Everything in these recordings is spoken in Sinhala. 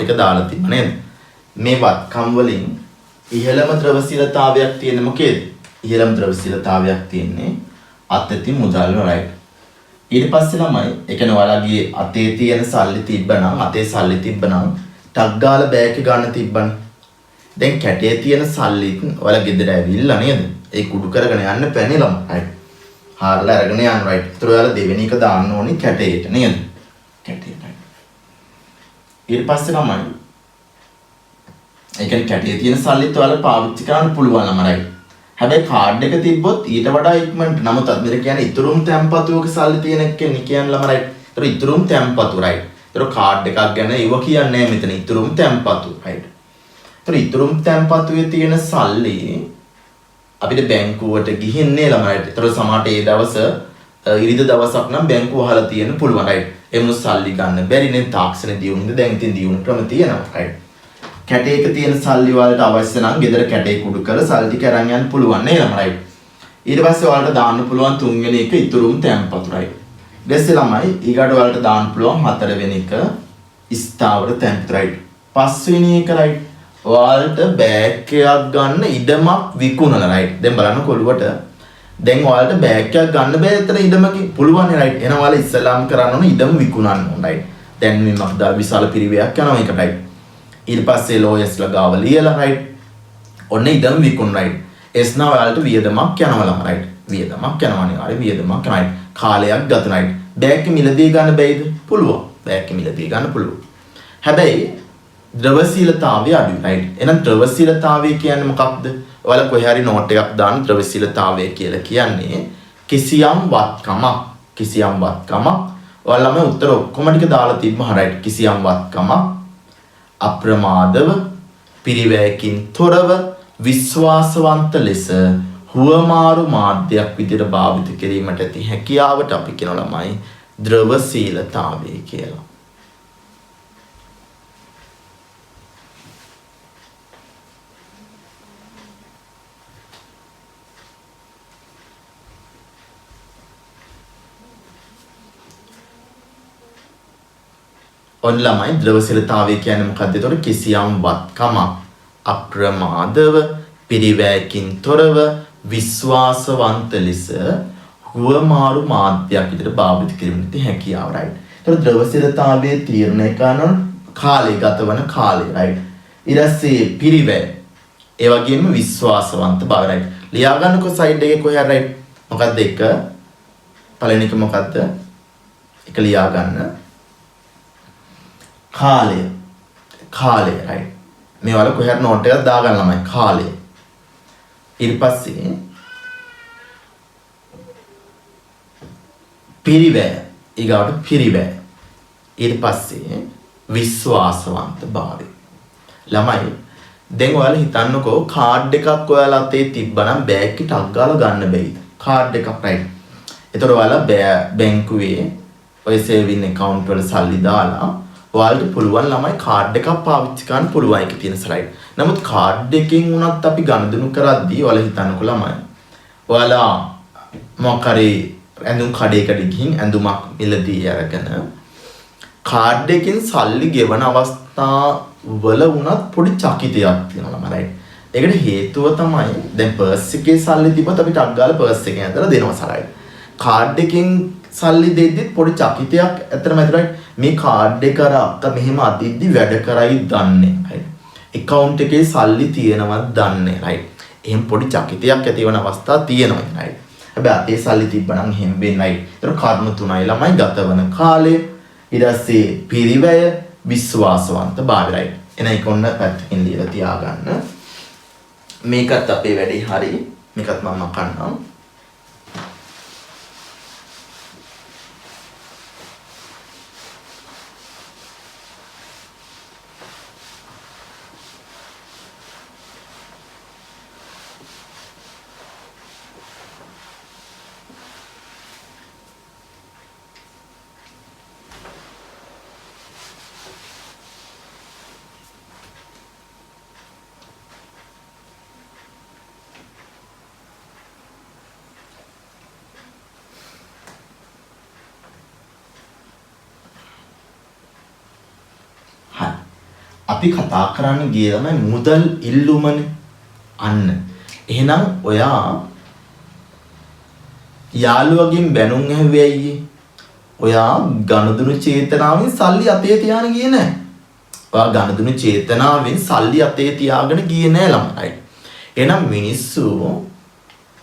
ටික දාලා තිබ්බ නේද? මේ වත්කම් වලින් ඉහළම ද්‍රවශීලතාවයක් තියෙන්නේ මොකේද? ඉහළම ද්‍රවශීලතාවයක් තියෙන්නේ අතති මුදල් right. ඊට පස්සේ ළමයි ඒ කියන්නේ ඔයාලගේ අතේ තියෙන සල්ලි තිබ්බනම් අතේ සල්ලි තිබ්බනම් ටක් ගාලා බෑග් එක ගන්න තිබ්බනේ. දැන් කැටේ තියෙන සල්ලිත් ඔයාලා ගෙදර ඇවිල්ලා නේද? ඒ කුඩු කරගෙන යන්න පැනේ ළමයි right. හාරලා අරගෙන යන්න right. ඒතර ඔයාලා දෙවෙනි එක දාන්න ඕනි කැටේට නේද? කැටේට. ඊට පස්සේ ළමයි ඒ කියන්නේ කැටේ තියෙන සල්ලිත් ඔයාලා පාවිච්චි කරන්න පුළුවන් ළමයි right. හැබැයි කාඩ් එක තිබ්බොත් ඊට වඩා ඉක්මනට නමුත් අද කියන්නේ ඉතුරුම් තැම්පතුවක සල්ලි තියෙන එකනේ කියන්නේ ළමයි right. ඒතර ඉතුරුම් තැම්පතු right. ඒතර කාඩ් එකක් ගැන ඉව කියන්නේ නැහැ මෙතන ඉතුරුම් තැම්පතු right. ඒතර ඉතුරුම් තැම්පතුවේ තියෙන සල්ලි අපිට බැංකුවට ගිහින්නේ ළමයි. ඒතර සමහරට ඒ දවස ඉරිද දවසක් නම් බැංකුව වහලා තියෙන්න පුළුවන් right. එමුණු සල්ලි ගන්න බැරි නේ තාක්ෂණ දියුණුවද දැන් ඉතින් දියුණු ක්‍රම තියෙනවා right. කැටේක තියෙන සල්ලි වලට අවශ්‍ය නම් ගෙදර කැටේ කුඩු කරලා සල්ලි ටික අරන් යන්න පුළුවන් නේද ළමයි. ඊට පස්සේ ඔයාලට දාන්න පුළුවන් තුන්වෙනි එක ඉතුරුම් තැම්පතු right. ඊටසේ ළමයි ඊගාට ඔයාලට දාන්න පුළුවන් හතරවෙනි එක ස්ථාවර තැම්පතු right. පස්වෙනි එක right. ඔයාලට බෑග් එකක් ගන්න ඉඩමක් විකුණලා right. දැන් බලන්න කොළුවට දැන් ඔයාලට බෑග් එකක් ගන්න බෑ එතන ඉඩමකින් පුළුවන් නේ right. එහෙනම් ඔයාලා ඉස්සලාම් කරන්න ඕන ඉඩම විකුණන්න ඕන right. දැන් මේ මක්දා විශාල පිරිවැයක් යනවා ඒකට right. ඊට පස්සේ ලෝයස්ලා ගාව ලියලා right. ඔන්න ඉඩම විකුණ right. එස්නා ඔයාලට වියදමක් යනවා ළම right. වියදමක් යනවා නේ. හරි වියදමක් right. කාලයක් ගත right. බෑග් එක මිලදී ගන්න බැයිද? පුළුවන්. බෑග් එක මිලදී ගන්න පුළුවන්. හැබැයි ද්‍රවශීලතාවය අඩුයි right. එහෙනම් ද්‍රවශීලතාවය කියන්නේ මොකක්ද? ඔයාලා කොහේ හරි නෝට් එකක් දාන්න ද්‍රවශීලතාවය කියලා කියන්නේ කිසියම් වත්කමක්. කිසියම් වත්කමක්. ඔයාලා මේ උත්තර ඔක්කොම ටික දාලා තිබ්බම right. කිසියම් වත්කමක් අප්‍රමාදව පිරිවැයකින් තොරව විශ්වාසවන්ත ලෙස හුවමාරු මාධ්‍යයක් විදිහට භාවිත කිරීමට ඇති හැකියාවට අපි කියන ළමයි ද්‍රවශීලතාවය කියලා. ඔන්න ළමයි ද්‍රවශීලතාවය කියන්නේ මොකක්ද? ඒතකොට කිසියම් වත්කමක් අප්‍රමාදව පිරිවැයකින් තොරව විශ්වාසවන්ත ලෙස හුවමාරු මාධ්‍යයක් විදිහට භාවිත කිරීමට හැකියාව right. ඒතකොට ද්‍රවශීලතාවයේ තීරණය කරන කාලය ගතවන කාලය right. ඊටසේ පිරිවැය ඒ වගේම විශ්වාසවන්ත බව right. ලියා ගන්නකො සයිඩ් එකේ කොහේ right. මොකක්ද එක පළවෙනි එක මොකක්ද? එක ලියා ගන්න කාලය right. මේ වල කොහේ හරි නෝට් එකක් දාගන්න ළමයි කාලය. ඊට පස්සේ පිරිවැය ඊගාට පිරිවැය. ඊට පස්සේ විශ්වාසවන්ත භාවය. ළමයි දැන් ඔයාලා හිතන්නකෝ කාඩ් එකක් ඔයාලා අතේ තිබ්බනම් බෑග් එක ටක් ගාලා ගන්න බැයිද? කාඩ් එකක් right. ඒතර ඔයාලා බැංකුවේ ඔය සේවින් account වල සල්ලි දාලා ඔයාලට පුළුවන් ළමයි කාඩ් එකක් පාවිච්චි කරන්න පුළුවන් එකේ තියෙන ස්ලයිඩ්. නමුත් කාඩ් එකෙන් උනත් අපි ගණදෙනු කරද්දී ඔයාලා හිතන්නකෝ ළමයි. ඔයාලා මොකක් හරි ඇඳුම් කඩේකට ගිහින් ඇඳුමක් මිලදී අරගෙන කාඩ් එකෙන් සල්ලි ගෙවන අවස්ථාවල උනත් පොඩි චකිතයක් තියෙනවා ළමයි right. ඒකට හේතුව තමයි දැන් පර්ස් එකේ සල්ලි තිබ්බත් අපි ටක් ගාලා පර්ස් එකෙන් ඇදලා දෙනවා සරයි. කාඩ් එකෙන් සල්ලි දෙද්දිත් පොඩි චකිතයක් ඇත්තටම ඇතුළයි මේ කාඩ් එක අර අක්ක මෙහෙම අදිද්දි වැඩ කරයි දන්නේ right. account එකේ සල්ලි තියෙනවද දන්නේ right. එහෙනම් පොඩි චකිතයක් ඇති වෙන අවස්ථා තියෙනවා right. හැබැයි අතේ සල්ලි තිබ්බනම් එහෙම වෙන්නේ right. ඒතර කර්ම තුනයි ළමයි ගතවන කාලය ඊට පස්සේ පිරිවැය විශ්වාසවන්ත භාවය right. එන එක ඔන්න පැත්තකින් ලියලා තියාගන්න. මේකත් අපේ වැඩේ හරි. මේකත් මම කන්නම්. අපි කතා කරන්නේ ගියේ තමයි මුදල් ඉල්ලුමනේ. අන්න. එහෙනම් ඔයා යාළුවගෙන් බැනුම් ඇහුවේ අයියේ. ඔයා ගනුදෙනු චේතනාවෙන් සල්ලි අතේ තියාගෙන ගියේ නැහැ. ඔයා ගනුදෙනු චේතනාවෙන් සල්ලි අතේ තියාගෙන ගියේ නැහැ ළමයි. එහෙනම් මිනිස්සු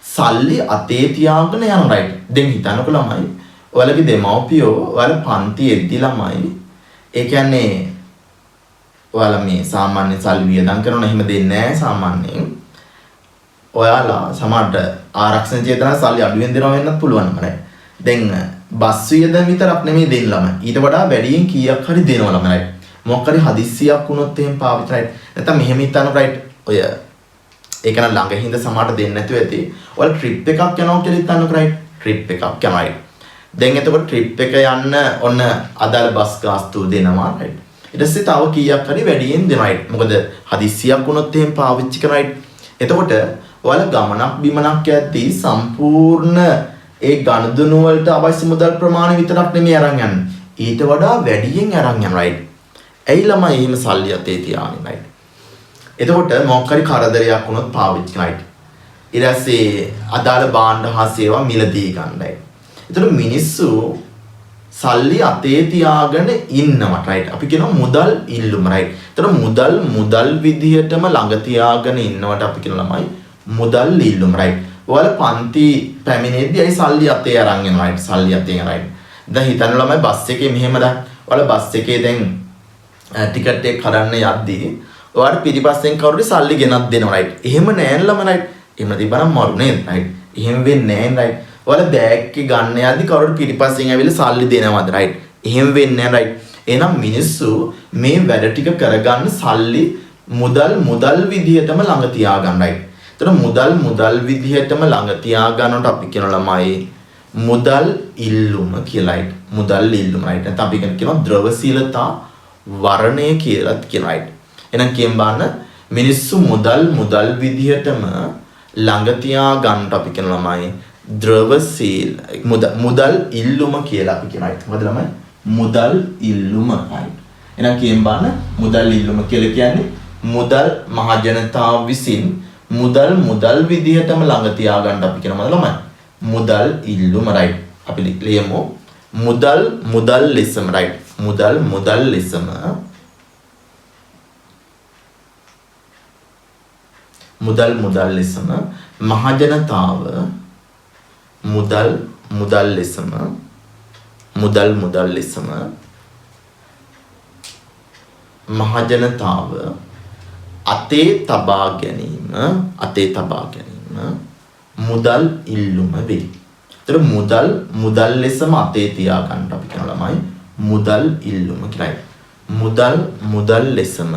සල්ලි අතේ තියාගෙන යන රයිට්. දැන් හිතන්නකෝ ළමයි. ඔයාලගේ දෙමව්පියෝ ඔයාලා පන්ති එද්දි ළමයි. ඒ කියන්නේ ඔයාලා මේ සාමාන්‍ය සල්ලි වියදම් කරනවා එහෙම දෙන්නේ නැහැ සාමාන්‍යයෙන්. ඔයාලා සමහරට ආරක්ෂණ චේතනාව සල්ලි අඩුවෙන් දෙනවා වෙන්නත් පුළුවන් මනේ. දැන් බස් වියදම් විතරක් නෙමෙයි දෙන්න ළමයි. ඊට වඩා වැඩියෙන් කීයක් හරි දෙනවා ළමයි. මොකක් හරි හදිස්සියක් වුණොත් එහෙම පාවිච්චි රයිට්. නැත්නම් මෙහෙම හිතන්න රයිට්. ඔය ඒක නම් ළඟ හින්ද සමහරට දෙන්නේ නැතුව ඇති. ඔයාලා ට්‍රිප් එකක් යනවා කියලා හිතන්නකෝ රයිට්. ට්‍රිප් එකක් යනවා රයිට්. දැන් එතකොට ට්‍රිප් එක යන්න ඔන්න අදාළ බස් ගාස්තු දෙනවා රයිට්. ඊට පස්සේ තව කීයක් හරි වැඩියෙන් දෙනවා රයිට්. මොකද හදිස්සියක් වුණොත් එහෙම පාවිච්චි කරා රයිට්. එතකොට ඔයාලා ගමනක් බිමනක් යද්දී සම්පූර්ණ ඒ ගනුදෙනු වලට අවශ්‍ය මුදල් ප්‍රමාණය විතරක් නෙමෙයි අරන් යන්නේ. ඊට වඩා වැඩියෙන් අරන් යනවා රයිට්. ඇයි ළමයි එහෙම සල්ලි අතේ තියාගෙන රයිට්. එතකොට මොකක් හරි කරදරයක් වුණොත් පාවිච්චි කරා රයිට්. ඊට පස්සේ අදාළ භාණ්ඩ හා සේවා මිලදී ගන්නයි. එතකොට මිනිස්සු සල්ලි අතේ තියාගෙන ඉන්නවා රයිට්. අපි කියනවා මුදල් ඉල්ලුම රයිට්. එතකොට මුදල් විදිහටම ළඟ තියාගෙන ඉන්නවට අපි කියනවා ළමයි මුදල් ඉල්ලුම රයිට්. ඔයාලා පන්ති පැමිණෙද්දී අයි සල්ලි අතේ අරන් යනවා රයිට්. සල්ලි අතේ රයිට්. දැන් හිතන්න ළමයි බස් එකේ මෙහෙම දැන් ඔයාලා බස් එකේ දැන් ටිකට් එක කඩන්න යද්දී ඔයාලා පිටිපස්සෙන් කවුරුරි සල්ලි ගෙනත් දෙනවා රයිට්. එහෙම නෑ ළමයි රයිට්. එහෙම තිබ්බනම් මරු නේද රයිට්. එහෙම වෙන්නේ නෑ රයිට්. ඔයාලා බෑග් එක ගන්න යද්දී කවුරුරි පිටිපස්සෙන් ඇවිල්ලා සල්ලි දෙනවද රයිට්. එහෙම වෙන්නේ නෑ රයිට්. එහෙනම් මිනිස්සු මේ වැඩ ටික කරගන්න සල්ලි මුදල් විදිහටම ළඟ තියාගන්න රයිට්. එතන මුදල් විදිහටම ළඟ තියාගන්නට අපි කියන ළමයි මුදල් ඉල්ලුම කියලායි. මුදල් ඉල්ලුම රයිට්. නැත්නම් අපි කියනවා ද්‍රවශීලතා වර්ණය කියලාත් කියන රයිට්. එහෙනම් කියන් බලන්න මිනිස්සු මුදල් විදිහටම ළඟ තියාගන්නට අපි කියන ළමයි ද්‍රවශීල මුදල් ඉල්ලුම කියලා අපි කියන රයිට්. මොකද ළමයි මුදල් ඉල්ලුම රයිට්. එහෙනම් කියන් බලන්න මුදල් ඉල්ලුම කියලා කියන්නේ මුදල් මහ ජනතාව විසින් මුදල් විදිහටම ළඟ තියාගන්න අපි කියන මොකද ළමයි මුදල් ඉල්ලුම රයිට්. අපි ලියමු මුදල් ලෙසම රයිට්. මුදල් ලෙසම ලෙසම මහ ජනතාව මුදල් ලෙසම මහ ජනතාව අතේ තබා ගැනීම මුදල් ඉල්ලුම වේ. ඒතර මුදල් ලෙසම අතේ තියාගන්න අපි කියන ළමයි මුදල් ඉල්ලුම කියලායි. මුදල් ලෙසම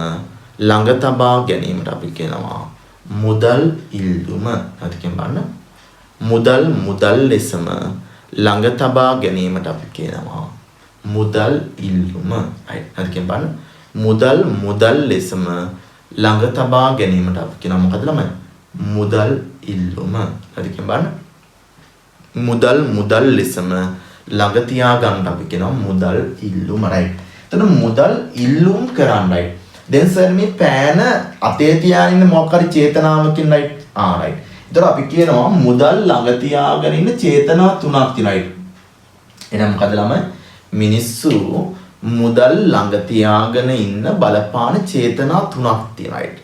ළඟ තබා ගැනීමට අපි කියනවා මුදල් ඉල්ලුම. හරි කියන බලන්න. මුදල් ලෙසම ළඟ තබා ගැනීමට අපි කියනවා මුදල් ඉල්ලුම. හරි කියන බලන්න. මුදල් ලෙසම ළඟ තබා ගැනීමට අපි කියනවා මොකද ළමයි මුදල් ඉල්ලුම. හරි කියන බලන්න. මුදල් ලෙසම ළඟ තියා ගන්න අපි කියනවා මුදල් ඉල්ලුම රයිට්. එතන මුදල් ඉල්ලුම් කරන්න රයිට්. දැන් සර් මේ පෑන අතේ තියාගෙන ඉන්න මොකක් හරි චේතනාවකින් රයිට්. රයිට්. ඒතර අපි කියනවා මුදල් ළඟ තියාගෙන ඉන්න චේතනා තුනක් තියෙනවා රයිට්. එහෙනම් මොකද ළමයි මිනිස්සු මුදල් ළඟ තියාගෙන ඉන්න බලපාන චේතනා තුනක් තියෙනවා රයිට්.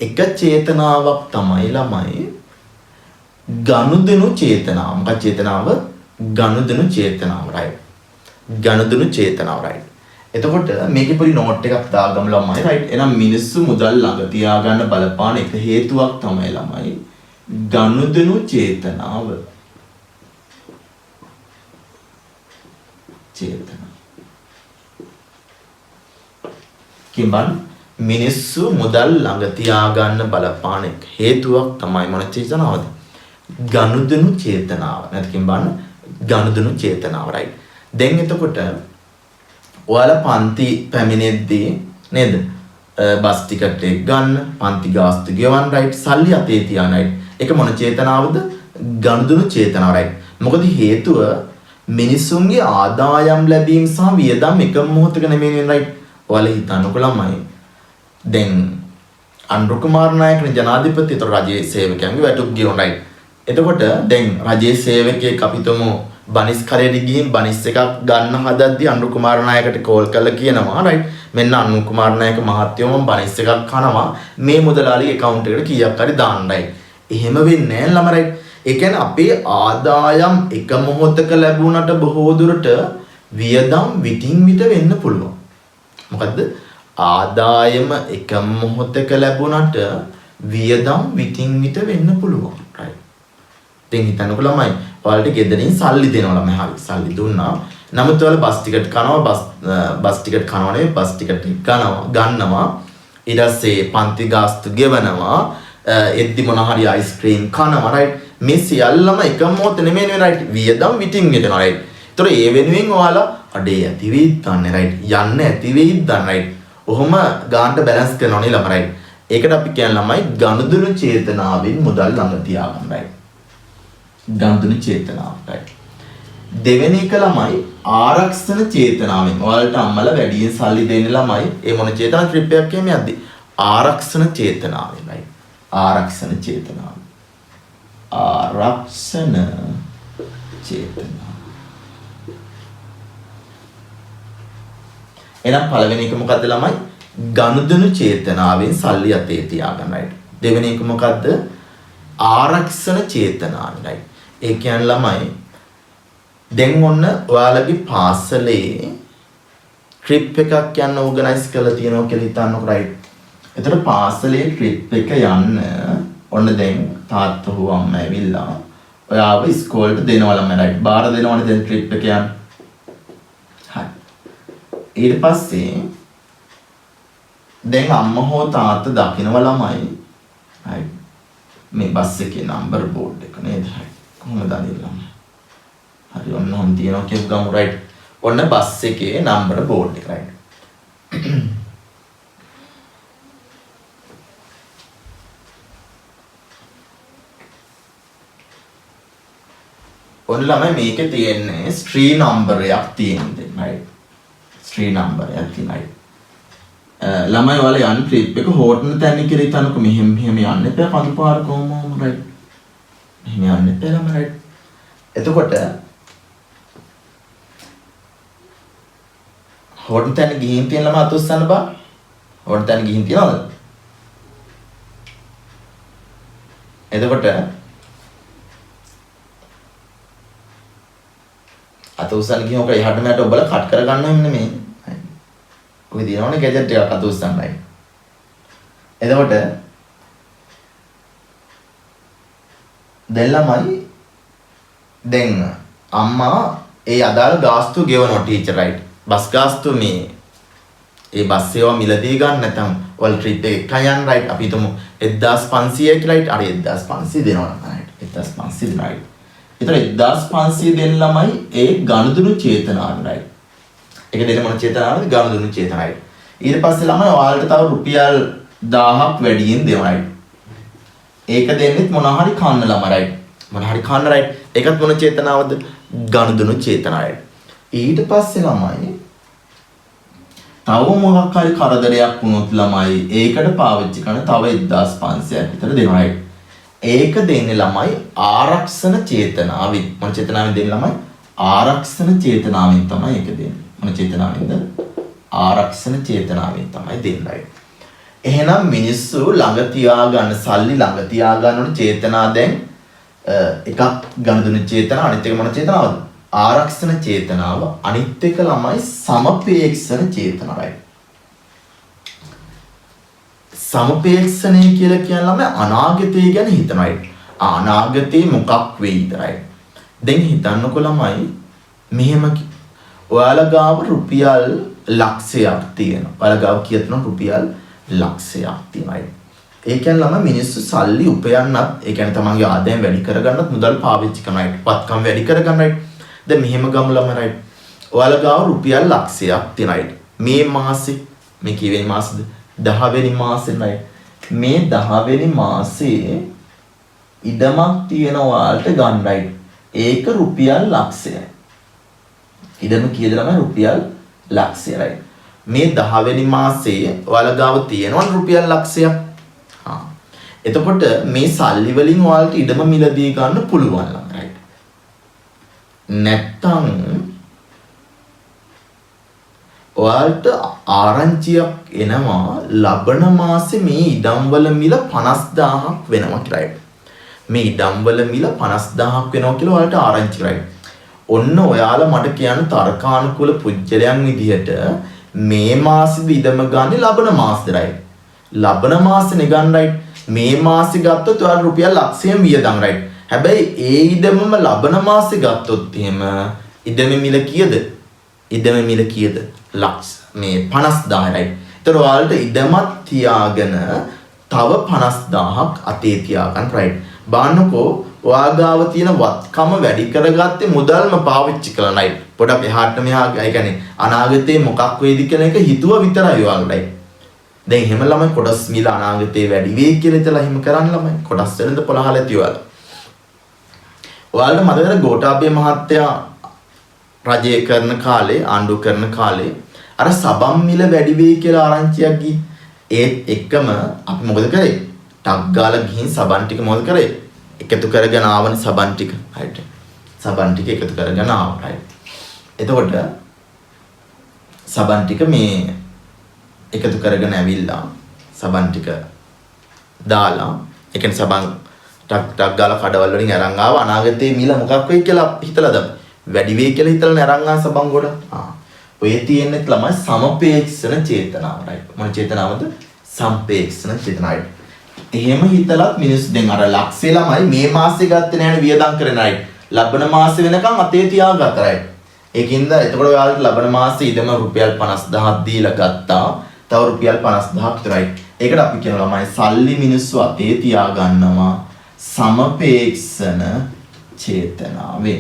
එක චේතනාවක් තමයි ළමයි ගනුදෙනු චේතනාව. මොකක්ද චේතනාව? ගනුදෙනු චේතනාව රයිට්. ගනුදෙනු චේතනාව රයිට්. එතකොට මේකේ පොඩි නෝට් එකක් දාගමු ළමයි රයිට්. එහෙනම් මිනිස්සු මුදල් ළඟ තියාගන්න බලපාන එක හේතුවක් තමයි ළමයි ගනුදෙනු චේතනාව. කිඹන් මිනිස්සු මුදල් ළඟ තියාගන්න බලපාන එක හේතුවක් තමයි මොන චේතනාවද? ගනුදෙනු චේතනාව. නැත්නම් බලන්න ගනුදෙනු චේතනාව රයිට්. දැන් එතකොට ඔයාලා පන්ති පැමිණෙද්දී නේද? බස් ටිකට් එක ගන්න, පන්ති ගාස්තු ගෙවන්න රයිට්. සල්ලි අතේ තියාන රයිට්. ඒක මොන චේතනාවද? ගනුදෙනු චේතනාව රයිට්. මොකද හේතුව මිනිසුන්ගේ ආදායම් ලැබීම සහ වියදම් එක මොහොතක නෙමෙයි රයිට්. ඔයාලා හිතන්නකො ළමයි. දැන් අනුර කුමාර නායක ජනාධිපතිතුමා රජයේ සේවකයන්ගේ වැටුප් ගෙවන right. එතකොට දැන් රජයේ සේවකයෙක් අපිටම බනිස් කරේට ගිහින් බනිස් එකක් ගන්න හදද්දී අනුර කුමාර නායකට කෝල් කරලා කියනවා right. මෙන්න අනුර කුමාර නායක මහත්තයෝ මම බනිස් එකක් කනවා මේ මුදලාලිගේ account එකට කීයක් හරි දාන්නයි. එහෙම වෙන්නේ නැහැ ළම right. ඒ කියන්නේ අපේ ආදායම් එක මොහොතක ලැබුණට බොහෝ දුරට වියදම් විටින් විට වෙන්න පුළුවන්. මොකද්ද? ආදායම එක මොහොතක ලැබුණට වියදම් විටින් විට වෙන්න පුළුවන්. right. දැන් හිතන්නකො ළමයි ඔයාලට ගෙදරින් සල්ලි දෙනවා ළමයි හරි සල්ලි දුන්නා. නමුත් ඔයාලා බස් ටිකට් කනවා බස් ටිකට් කනවා නෙවෙයි බස් ටිකට් ගන්නවා. ඊට පස්සේ පන්ති ගාස්තු ගෙවනවා. එද්දි මොන හරි අයිස්ක්‍රීම් කනවා right. මේ සියල්ලම එක මොහොත නෙමෙයි right. වියදම් විටින් විටනවා right. ඒතර ඒ වෙනුවෙන් ඔයාලා අඩේ ඇති වෙයිද දන්නේ right. යන්න ඇති වෙයිද දන්නේ right. ඔහොම ගානට බැලන්ස් කරනවා නේ ළමයි right. ඒකට අපි කියන්නේ ළමයි ගනුදෙනු චේතනාවෙන් මුදල් ළඟ තියාගන්න right. ගනුදෙනු චේතනාව right. දෙවෙනි එක ළමයි ආරක්ෂණ චේතනාවෙන්. ඔයාලට අම්මලා වැඩියෙන් සල්ලි දෙන්න ළමයි ඒ මොන චේතනා ට්‍රිප් එකක් එහෙම යද්දි ආරක්ෂණ චේතනාවෙන් right. ආරක්ෂණ චේතනාව. ආරක්ෂණ චේතනාව. එහෙනම් පළවෙනි එක මොකද්ද ළමයි? ගනුදෙනු චේතනාවෙන් සල්ලි අතේ තියාගන්න right. දෙවෙනි එක මොකද්ද? ආරක්ෂණ චේතනාව right. ඒ කියන්නේ ළමයි දැන් ඔන්න ඔයාලගේ පාසලේ ට්‍රිප් එකක් යන්න ඕගනයිස් කරලා තියෙනවා කියලා හිතන්නකො right. එතකොට පාසලේ ට්‍රිප් එක යන්න ඔන්න දැන් තාත්තා හෝ අම්මා ඇවිල්ලා ඔයාව ඉස්කෝලේට දෙනවා ළමයි right. බාර දෙනවනේ දැන් ට්‍රිප් එක යන්න. හරි. ඊට පස්සේ දැන් අම්මා හෝ තාත්තා දකිනවා ළමයි right. මේ බස් එකේ නම්බර් බෝඩ් එක නේද? කොහොමද අනිල්ලම? හරි ඔන්න ඔහොම තියනවා කියමු ගමු right. ඔන්න බස් එකේ නම්බර් බෝඩ් එක right. ඔන්න ළමයි මේකේ තියෙන්නේ ස්ට්‍රී නම්බර් එකක් තියෙන්නේ right. ස්ට්‍රී නම්බර් එකක් තියෙනයි. ළමයි ඔයාලා යන්න ට්‍රිප් එක හෝටල් තැන කියලා හිතනකො මෙහෙම යන්න එපා කඳු පාර කොහොම right. මෙහෙම යන්න එපා ළමයි right. එතකොට හෝටල් තැන ගිහින් තියෙන ළමයි අත උස්සන්න බා. හෝටල් තැන ගිහින් තියනවද? එතකොට අත උස්සන්න ගිහින් ඔක එහාට මෙහාට ඔබලා කට් කරගන්න ඕනේ නෙමෙයි. ඔය දිනවනේ ගැජට් එකක් අත උස්සන්නයි. එතකොට දෙල්ලමයි දැන් අම්මා ඒ අදාළ ගාස්තු ගෙවනවා ටීචර් right. බස් ගාස්තු මේ ඒ බස් ඒවා මිලදී ගන්න නැත්නම් ඔයාලා ට්‍රිප් එක යන්න right. අපි හිතමු 1500 කියලා right. අර 1500 දෙනවා right. 1500 දෙනවා right. ඒතර 1500 දෙන්න ළමයි ඒ ගනුදෙනු චේතනාව right. ඒක දෙන මොන චේතනාවද? ගනුදෙනු චේතනාවයි. ඊට පස්සේ ළමයි ඔයාලට තව රුපියල් 1000ක් වැඩියෙන් දෙනවා right. ඒක දෙන්නෙත් මොන හරි කන්න ළමයි right. මොන හරි කන්න right. ඒකත් මොන චේතනාවද? ගනුදෙනු චේතනාවයි. ඊට පස්සේ ළමයි තව මොකක් හරි කරදරයක් වුණොත් ළමයි ඒකට පාවිච්චි කරන තව 1500ක් විතර දෙනවා right. ඒක දෙන්නේ ළමයි ආරක්ෂණ චේතනාවෙන්. මොන චේතනාවෙන් දෙන්නේ ළමයි? ආරක්ෂණ චේතනාවෙන් තමයි ඒක දෙන්නේ. මොන චේතනාවෙන්ද? ආරක්ෂණ චේතනාවෙන් තමයි දෙන්නේ. එහෙනම් මිනිස්සු ළඟ තියාගන්න සල්ලි ළඟ තියාගන්න ඕන චේතනා දැන් එකක් ගනුදෙනු චේතනාව අනිත් එක මොන චේතනාවද? ආරක්ෂණ චේතනාව. අනිත් එක ළමයි සමපේක්ෂණ චේතනාවයි. සමපේක්ෂණය කියලා කියන්නේ ළමයි අනාගතය ගැන හිතනයි. අනාගතේ මොකක් වෙයිද right. දැන් හිතන්නකො ළමයි මෙහෙම ඔයාලා ගාව රුපියල් ලක්ෂයක් තියෙනවා. ඔයාලා ගාව කීයද රුපියල් ලක්ෂයක් තියෙනවා. ඒ කියන්නේ ළමයි මිනිස්සු සල්ලි උපයන්නත් ඒ කියන්නේ තමන්ගේ ආදායම් වැඩි කරගන්නත් මුදල් පාවිච්චි කරනවා. පත්කම් වැඩි කරගන්නයි. දැන් මෙහෙම ගමු ළමයි right. ඔයාලා ගාව රුපියල් ලක්ෂයක් තියෙනවා. මේ මාසේ මේ කීවෙනි මාසෙද? 10 වෙනි මාසෙයි right. මේ 10 වෙනි මාසේ ඉඩමක් තියෙන ඔයාලට ගන්න right. ඒක රුපියල් ලක්ෂයයි. ඉඩම කීයද ළමයි? රුපියල් ලක්ෂයයි right. මේ 10 වෙනි මාසයේ ඔයාලා ගාව තියෙනවා රුපියල් ලක්ෂයක්. එතකොට මේ සල්ලි වලින් ඔයාලට ඉඩම මිලදී ගන්න පුළුවන් ළම right. නැත්තම් ඔයාලට ආරංචියක් එනවා ලබන මාසේ මේ ඉඩම් වල මිල 50000ක් වෙනවා right. මේ ඉඩම් වල මිල 50000ක් වෙනවා කියලා ඔයාලට ආරංචි right. ඔන්න ඔයාලා මට කියන තර්කානුකූල පුජ්‍යලයන් විදිහට මේ මාසෙදි ඉඩම ගන්නේ ලබන මාසෙද right. ලබන මාසෙනේ ගන්න right. මේ මාසෙ ගත්තොත් ඔයාලා රුපියල් ලක්ෂයෙන් වියදම් right. හැබැයි ඒ ඉඩමම ලබන මාසෙ ගත්තොත් එහෙම ඉඩම මිල කීයද? ඉඩම මිල කීයද? ලක්ෂ මේ 50000 right. ඒතර ඔයාලට ඉඩමත් තියාගෙන තව 50000ක් අතේ තියාගන්න right. බාන්නකෝ ඔයාගාව තියෙන වත්කම වැඩි කරගත්තේ මුදල්ම පාවිච්චි කළා right. පොඩක් එහාට මෙහා ඒ කියන්නේ අනාගතේ මොකක් වෙයිද කියන එක හිතුව විතරයි ඔයාලා right. දැන් එහෙම ළමයි කොටස් මිල අනාගතේ වැඩි වෙයි කියලා හිතලා හිම කරන්න ළමයි කොටස් වෙනද 15 ඇති ඔයාලා. ඔයාලට මතකද ගෝඨාභය මහත්තයා රජය කරන කාලේ ආණ්ඩු කරන කාලේ අර සබම් මිල වැඩි වෙයි කියලා ආරංචියක් ගියේ. ඒත් එක්කම අපි මොකද කරේ? ටක් ගාලා ගිහින් සබන් ටික මොකද කරේ? එකතු කරගෙන ආවනේ සබන් ටික. right. සබන් ටික එකතු කරගෙන ආවා right. එතකොට සබන් ටික මේ එකතු කරගෙන ඇවිල්ලා සබන් ටික දාලා ඒ කියන්නේ සබන් ටක් ගාලා කඩවල වලින් අරන් ආව අනාගතේ මිල මොකක් වෙයි කියලා හිතලාද වැඩි වෙයි කියලා හිතලා අරන් ආ සබන් ගොඩ ඔය තියෙන්නේ ළමයි සමපේක්ෂණ චේතනාව right මොන චේතනාවද සම්පේක්ෂණ චේතනාවයි එහෙම හිතලත් මිනිස්සු දැන් අර ලක්ෂේ ළමයි මේ මාසේ ගත්තේ නැහැ වියදම් කරන right ලබන මාසේ වෙනකන් අතේ තියාගත්තා right ඒකින්ද එතකොට ඔයාලට ලබන මාසේ ඉදම රුපියල් 50000ක් දීලා ගත්තා තව රුපියල් 50000ක් විතරයි. ඒකට අපි කියනවා ළමයි සල්ලි මිනිස්සු අතේ තියා ගන්නවා සමපේක්ෂණ චේතනාවේ.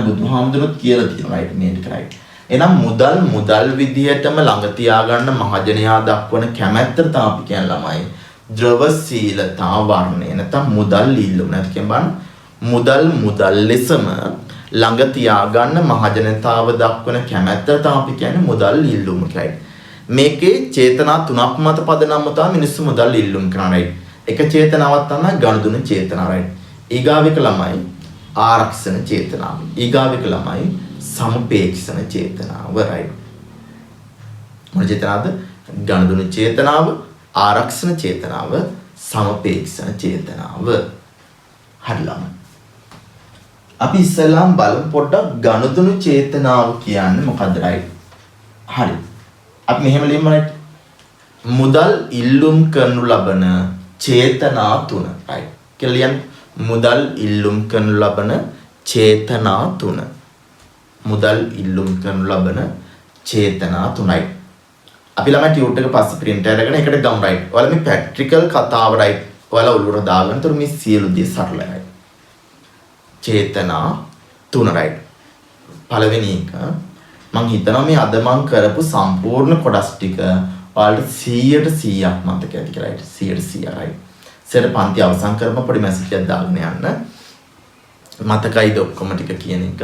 බුදුහාමුදුරුවෝ කියලා තියෙනවා right මේක right. එහෙනම් මුදල් විදියටම ළඟ තියාගන්න මහජනයා දක්වන කැමැත්ත තමයි අපි කියන ළමයි ද්‍රව සීලතා වර්ණය නැත්නම් මුදල් ඉල්ලුම නැත්නම් කියන්න මුදල් ලෙසම ළඟ තියාගන්න මහජනතාව දක්වන කැමැත්ත තමයි අපි කියන්නේ මුදල් ඉල්ලුම right. මේකේ චේතනා තුනක් මත පදනම්ව තමයි මිනිස්සු මුදල් ඉල්ලුම් කරන්නේ right. එක චේතනාවක් තමයි ගනුදෙනු චේතනාව right. ඊගාවික ළමයි ආරක්ෂණ චේතනාව. ඊගාවික ළමයි සමපේක්ෂණ චේතනාව right. මොන චේතනාවද? ගනුදෙනු චේතනාව, ආරක්ෂණ චේතනාව, සමපේක්ෂණ චේතනාව. හරි ළමයි. අපි ඉස්සෙල්ලාම බලමු පොඩ්ඩක් ගනුදෙනු චේතනාව කියන්නේ මොකක්ද right? හරි. අපි මෙහෙම ලියමු right. මුදල් ඉල්ලුම් කරනු ලබන චේතනා තුන right. කියලා මුදල් ඉල්ලුම් කරනු ලබන චේතනා තුන. මුදල් ඉල්ලුම් කරනු ලබන චේතනා තුනයි. අපි ළමයි ටියුට් එක පස්සේ print අරගෙන ඒකට ගමු right. ඔයාලා මේ practical කතාව right. ඔයාලා ඔළුවට දාගන්න. ඒතර මේ සියලු දේ සරලයි right. චේතනා තුන right. පළවෙනි එක මම හිතනවා මේ අද මම කරපු සම්පූර්ණ කොටස් ටික ඔයාලට 100% මතක ඇති කියලා right. 100% right. සෙර පන්ති අවසන් කරම පොඩි මැසේජ් එකක් දාගෙන යන්න. මතකයිද ඔක්කොම ටික කියන එක.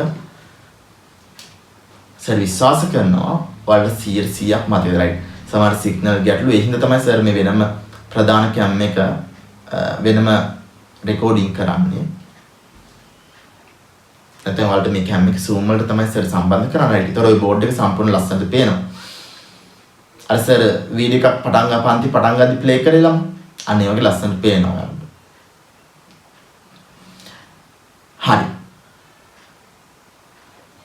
සර් විශ්වාස කරනවා ඔයාලට 100%ක් මතකයි right. සමහර සිග්නල් ගැටලු ඒ හින්දා තමයි සර් මේ වෙනම ප්‍රධාන කැම් එක වෙනම රෙකෝඩින් කරන්නේ. නැත්නම් ඔයාලට මේ කැම් එක Zoom වලට තමයි සර් සම්බන්ධ කරන්නේ right. ඒතර ඔය බෝඩ් එක සම්පූර්ණ ලස්සනට පේනවා. අර සර් වීඩියෝ එකක් පටන් ගන්නදී ප්ලේ කරේලම අනේ වගේ ලස්සනට පේනවා ඔයාලට. හරි.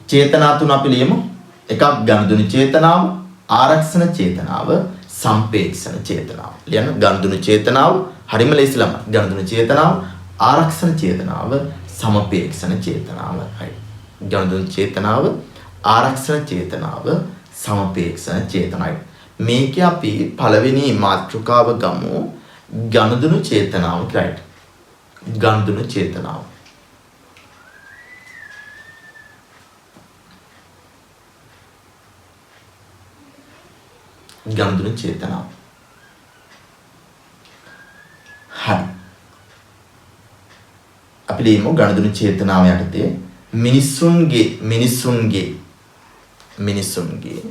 චේතනා තුන අපි ලියමු. එකක් ගනුදෙනු චේතනාව, ආරක්ෂණ චේතනාව, සම්පේක්ෂණ චේතනාව. ලියන්න ගනුදෙනු චේතනාව හරිම ලේසි ළමයි. ගනුදෙනු චේතනාව, ආරක්ෂණ චේතනාව, සමපේක්ෂණ චේතනාව. හරි. ගනුදෙනු චේතනාව, ආරක්ෂණ චේතනාව, සමපේක්ෂණ චේතනාවයි. මේකේ අපි පළවෙනි මාතෘකාව ගමු. ගනුදෙනු චේතනාව right. ගනුදෙනු චේතනාව. ගනුදෙනු චේතනාව. හරි. අපි ලියමු ගනුදෙනු චේතනාව යටතේ මිනිසුන්ගේ මිනිසුන්ගේ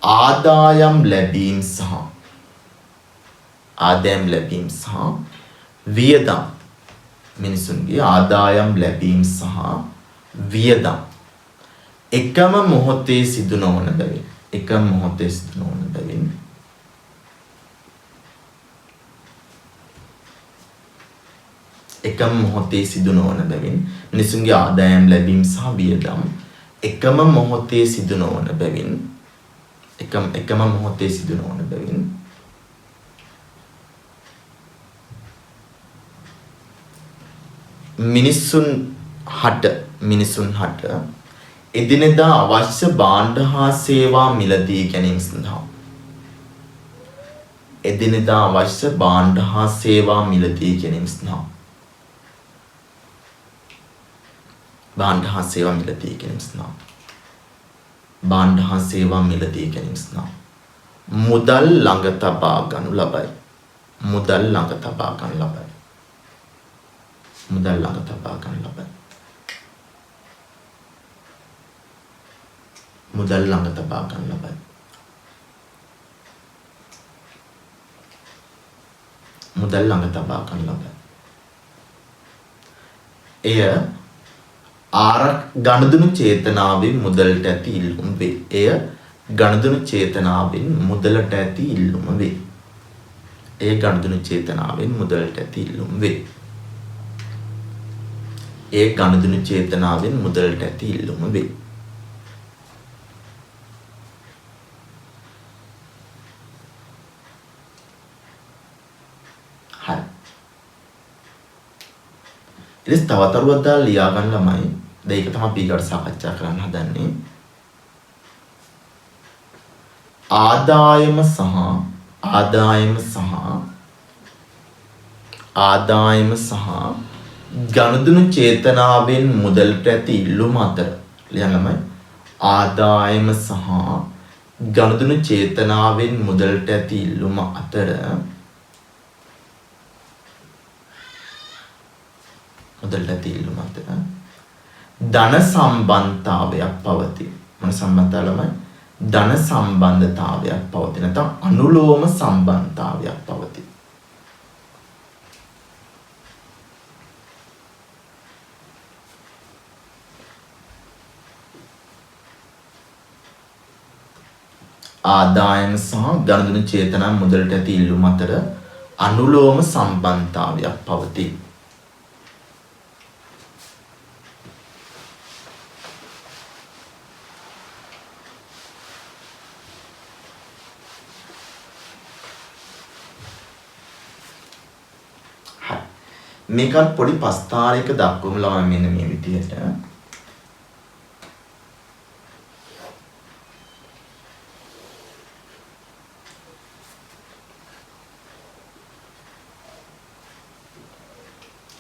ආදායම් ලැබීම් සහ වියදම් මිනිසුන්ගේ ආදායම් ලැබීම් සහ වියදම් එකම මොහොතේ සිදු නොවන බැවින් මිනිසුන්ගේ ආදායම් ලැබීම් සහ වියදම් එකම මොහොතේ සිදු නොවන බැවින් මිනිසුන් හට එදිනෙදා අවශ්‍ය භාණ්ඩ හා සේවා මිලදී ගැනීම සඳහා මුදල් ළඟ තබා ගනු ලබයි. එය ගනුදෙනු චේතනාවෙන් මුදලට ඇති ඉල්ලුම වේ. හරි. ඉතින් තවතරුවක් දාලා ලියා ගන්න ළමයි. දැන් ඒක තමයි අපි ඊළඟට සාකච්ඡා කරන්න හදන්නේ. ආදායම සහ ගනුදෙනු චේතනාවෙන් මුදලට ඇති ඉල්ලුම අතර ලියන්න ළමයි. ආදායම සහ ගනුදෙනු චේතනාවෙන් මුදලට ඇති ඉල්ලුම අතර ධන සම්බන්ධතාවයක් පවතී. මොන සම්බන්ධතාවයමයි? ධන සම්බන්ධතාවයක් පවතී. නැත්නම් අනුලෝම සම්බන්ධතාවයක් පවතී. ආදායම සහ ගනුදෙනු චේතනා මුදලට ඇති ඉල්ලුම අතර අනුලෝම සම්බන්ධතාවයක් පවතී. මේකත් පොඩි පස්තාරයක දක්වමු ළමයි මෙන්න මේ විදිහට.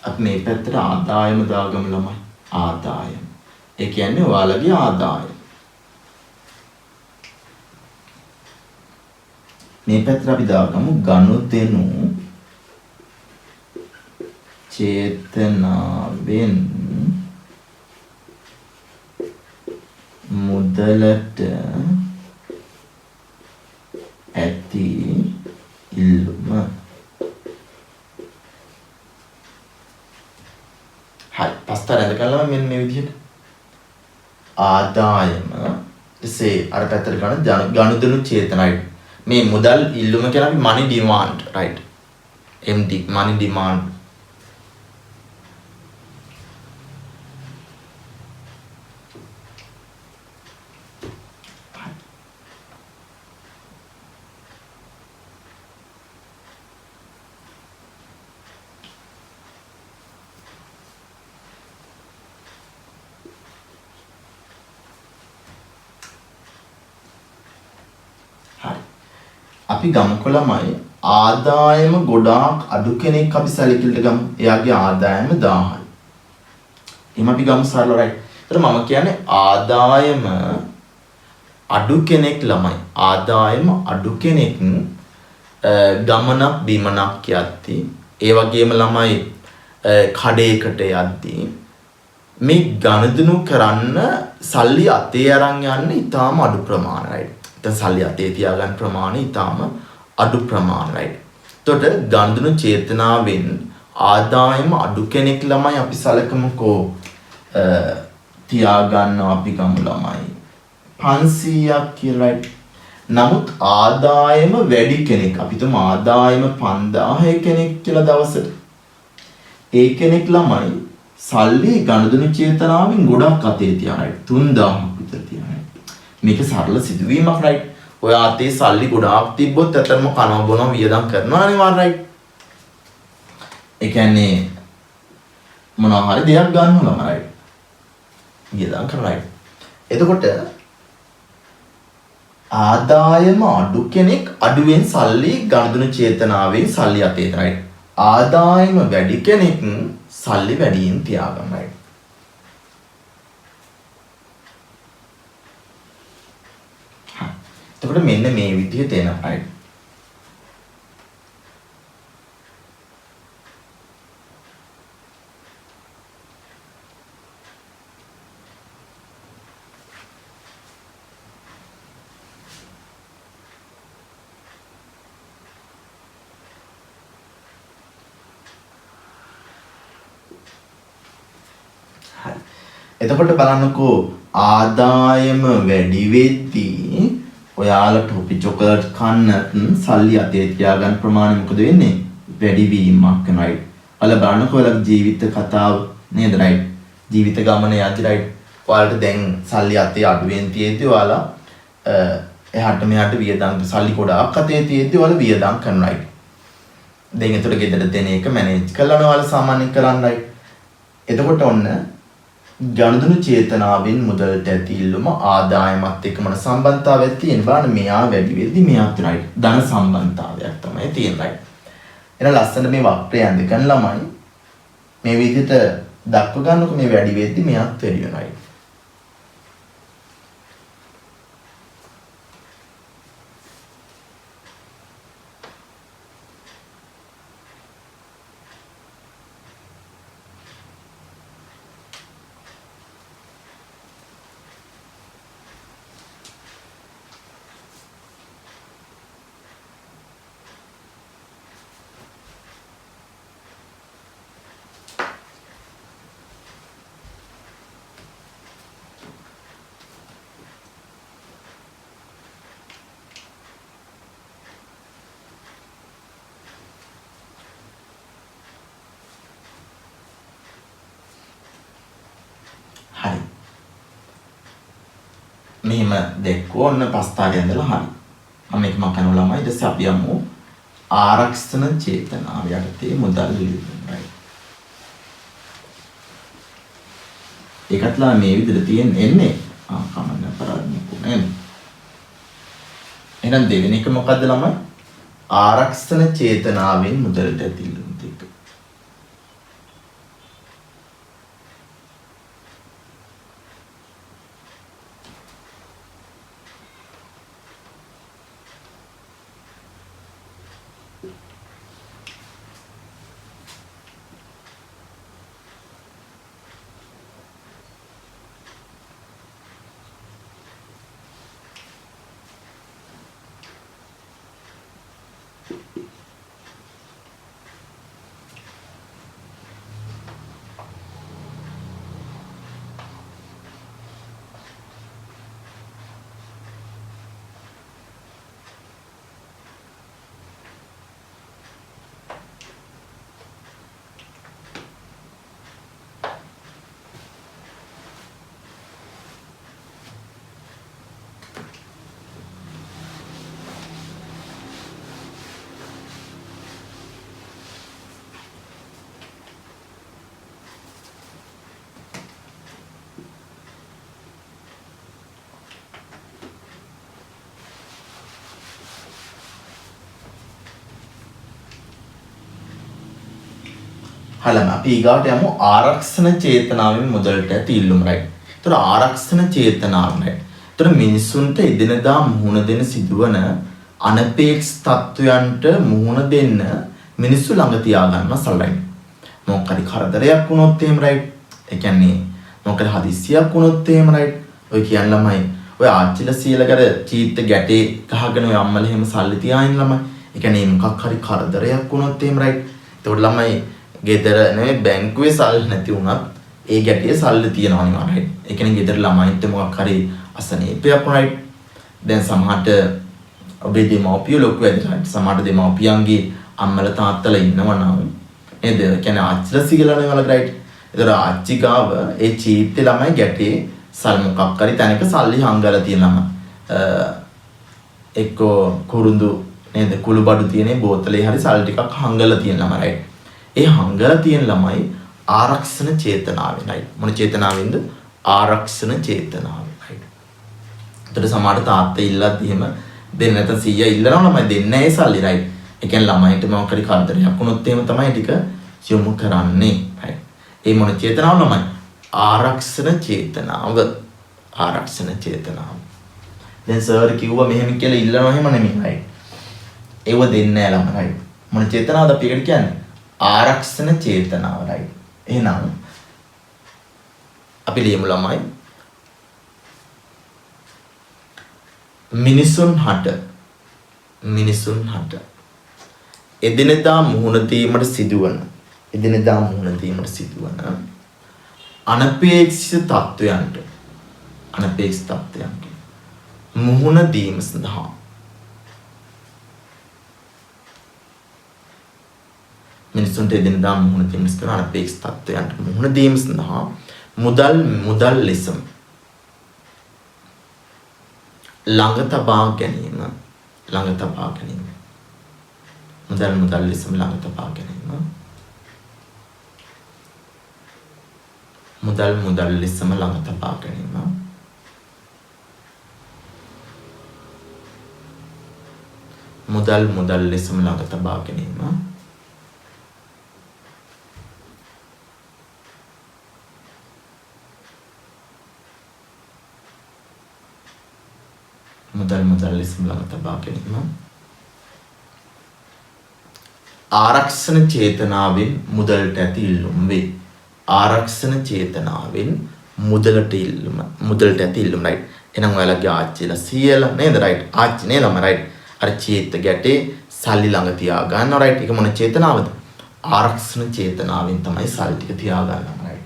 අපි මේ පැත්තට ආදායම දාගමු ළමයි. ආදායම. ඒ කියන්නේ ඔයාලගේ ආදායම. මේ පැත්තට අපි දාගමු ගනුදෙනු චේතනාවෙන් මුදලට ඇති ඉල්ලුම. හරි පස්තර ඇඳගන්නවා මෙන්න මේ විදිහට. ආදායම ඉසේ අර පැත්තට ගන්න ගනුදෙනු චේතනයි. මේ මුදල් ඉල්ලුම කියන අපි money demand right. MD money demand. අපි ගමුකෝ ළමයි ආදායම ගොඩාක් අඩු කෙනෙක් අපි සැලකිලිට ගමු. එයාගේ ආදායම 1000යි. එහෙනම් අපි ගමු සරල right. ඒතර මම කියන්නේ ආදායම අඩු කෙනෙක් ළමයි. ආදායම අඩු කෙනෙක් ගමනක් බිමනක් යද්දී ඒ වගේම ළමයි කඩේකට යද්දී මේ ගනුදෙනු කරන්න සල්ලි අතේ අරන් යන්නේ ඊටාම අඩු ප්‍රමාණයි. දැන් සල්ලි අතේ තියාගන්න ප්‍රමාණය ඊටාම අඩු ප්‍රමාණයි. එතකොට ගනුදෙනු චේතනාවෙන් ආදායම අඩු කෙනෙක් ළමයි අපි සලකමුකෝ තියාගන්න අපි ගමු ළමයි 500ක් කියලා. නමුත් ආදායම වැඩි කෙනෙක් අපි තුම ආදායම 5000 කෙනෙක් කියලා දවසට ඒ කෙනෙක් ළමයි සල්ලි ගනුදෙනු චේතනාවෙන් ගොඩක් අතේ තියාගන්න 3000ක් විතර තියාගන්න. මේක සරල සිදුවීමක් right. ඔය අතේ සල්ලි ගොඩාක් තිබ්බොත් ඇත්තටම කනවා බොනවා වියදම් කරනවා අනිවාර්යයි right. ඒ කියන්නේ මොනවා හරි දෙයක් ගන්නවා right. වියදම් කරනවා right. එතකොට ආදායම අඩු කෙනෙක් අඩුවෙන් සල්ලි ගනුදෙනු චේතනාවෙන් සල්ලි අතේ right. ආදායම වැඩි කෙනෙක් සල්ලි වැඩියෙන් තියාගන්න right. එතකොට මෙන්න මේ විදිහට එනවා right. එතකොට බලන්නකෝ ආදායම වැඩි වෙද්දී ඔයාලා ටොපි චොකලට් කන්නත් සල්ලි අතේ තියාගන්න ප්‍රමාණය මොකද වෙන්නේ? වැඩි වීමක් වෙනවා. ඔයාලා බලන්නකෝ ඔයාලා ජීවිත කතාව නේද right? ජීවිත ගමන යද්දි right? ඔයාලට දැන් සල්ලි අතේ අඩුවෙන් තියෙද්දි ඔයාලා එහාට මෙහාට වියදම් සල්ලි ගොඩාක් අතේ තියෙද්දි ඔයාලා වියදම් කරනවා right? දැන් ඒතර ගෙදර දෙන එක මැනේජ් කරලා ඔයාලා සාමාන්‍යයෙන් කරන්න right? එතකොට ඔන්න ගනුදෙනු චේතනාවෙන් මුදලට ඇති ඉල්ලුම ආදායමත් එක්ක මොන සම්බන්ධතාවයක් තියෙන බලන්න මෙයා වැඩි වෙද්දි මෙයාත් right ධන සම්බන්ධතාවයක් තමයි තියෙන්නේ. එන ලස්සන මේ වක්‍රය ඇඳගෙන ළමයි මේ විදිහට දක්ව ගන්නකො මේ වැඩි වෙද්දි මෙයාත් වැඩි වෙනවා. හරි. මෙහෙම දැක්කෝ ඔන්න පස්තාවේ ඇඳලා හරි. මම මේක මම කරනවා ළමයි. ඊට පස්සේ අපි යමු ආරක්ෂණ චේතනාව යටතේ මුදල් ලියන්න right. ඒකත්ලා මේ විදිහට එන්නේ කමන්න අපරාධනිකු නේද? එහෙනම් දෙවෙනි එක මොකද්ද ළමයි? ආරක්ෂණ චේතනාවෙන් මුදලට ඇතිල්ලුම් දෙක. හලම අපි ඊගාට යමු ආරක්ෂණ චේතනාවෙන් මුදලට ඇති ඉල්ලුම right. ඒතර ආරක්ෂණ චේතනාව right. ඒතර මිනිසුන්ට එදිනදා මුහුණ දෙන සිදුවන අනපේක්ෂ තත්වයන්ට මුහුණ දෙන්න මිනිස්සු ළඟ තියා ගන්න සලයි. මොකක් හරි කරදරයක් වුණොත් එහෙම right. ඒ කියන්නේ මොකද හදිස්සියක් වුණොත් එහෙම right ඔය කියන ළමයි ඔය ආච්චිලා සීලකර චීත්ත ගැටේ ගහගෙන ඔය අම්මලා එහෙම සල්ලි තියාගෙන ළමයි. ඒ කියන්නේ මොකක් හරි කරදරයක් වුණොත් එහෙම right. ඒතකොට ළමයි ගෙදර නෙවෙයි බැංකුවේ සල්ලි නැති වුණත් ඒ ගැටේ සල්ලි තියනවා නේ right. ඒ කියන්නේ ගෙදර ළමයින්ට මොකක් හරි අසනීපයක් right. දැන් සමහරට ඔබේ දෙමව්පියෝ ලොකු වැඩිලා සමහරට දෙමව්පියන්ගේ අම්මලා තාත්තලා ඉන්නවා නේද? ඒ කියන්නේ ආච්චිලා සීලනේ වල right. ඒතර ආච්චි ගාව ඒ චීත්තේ ළමයි ගැටේ සල් මොකක් හරි තැනක සල්ලි හංගලා තියෙනම එක්කෝ කුරුඳු නේද කුළු බඩු තියෙන බෝතලේ හරි සල් ටිකක් හංගලා තියෙනම right. ඒ හංගලා තියෙන ළමයි ආරක්ෂණ චේතනාවෙන් right. මොන චේතනාවෙන්ද? ආරක්ෂණ චේතනාවෙන් right. ඒතර සමහර තාත්තා ඉල්ලත් එහෙම දෙන්න නැත්නම් සීයා ඉල්ලනවා ළමයි දෙන්නේ නැහැ සල්ලි right. ඒ කියන්නේ ළමයින්ට මොකක් හරි කරදරයක් වුණොත් එහෙම තමයි ටික යොමු කරන්නේ right. ඒ මොන චේතනාව ළමයි? ආරක්ෂණ චේතනාව. ආරක්ෂණ චේතනාව. දැන් සර් කිව්වා මෙහෙම කියලා ඉල්ලනවා එහෙම නෙමෙයි right. ඒව දෙන්නේ නැහැ ළමයි right. මොන චේතනාවද අපි ඒකට කියන්නේ? ආරක්ෂණ චේතනාව right. එහෙනම් අපි ලියමු ළමයි මිනිසුන් හට එදිනෙදා මුහුණ දීමට සිදුවන අනපේක්ෂිත තත්වයන්ට මුහුණ දීම සඳහා මිනිසුන්ට එදිනෙදා මුහුණ දීම සඳහා අනපේක්ෂිත තත්වයන්ට මුහුණ දීම සඳහා මුදල් ලෙසම ළඟ තබා ගැනීම මුදල් ලෙසම ළඟ තබා ගැනීම මුදල් ලෙසම ළඟ තබා ගැනීම මුදල් ලෙසම ළඟ තබා ගැනීම මුදල් ලෙසම ළඟ තබා ගැනීම ආරක්ෂණ චේතනාවෙන් මුදලට ඇති ඉල්ලුම් වේ. ආරක්ෂණ චේතනාවෙන් මුදලට ඇති ඉල්ලුම් right. එහෙනම් ඔයාලගේ ආච්චිලා සීයලා නේද right. ආච්චි නේදම right. අර චේත ගැටේ සල්ලි ළඟ තියා ගන්නවා right. ඒක මොන චේතනාවද? ආරක්ෂණ චේතනාවෙන් තමයි සල්ලි ටික තියා ගන්නවා right.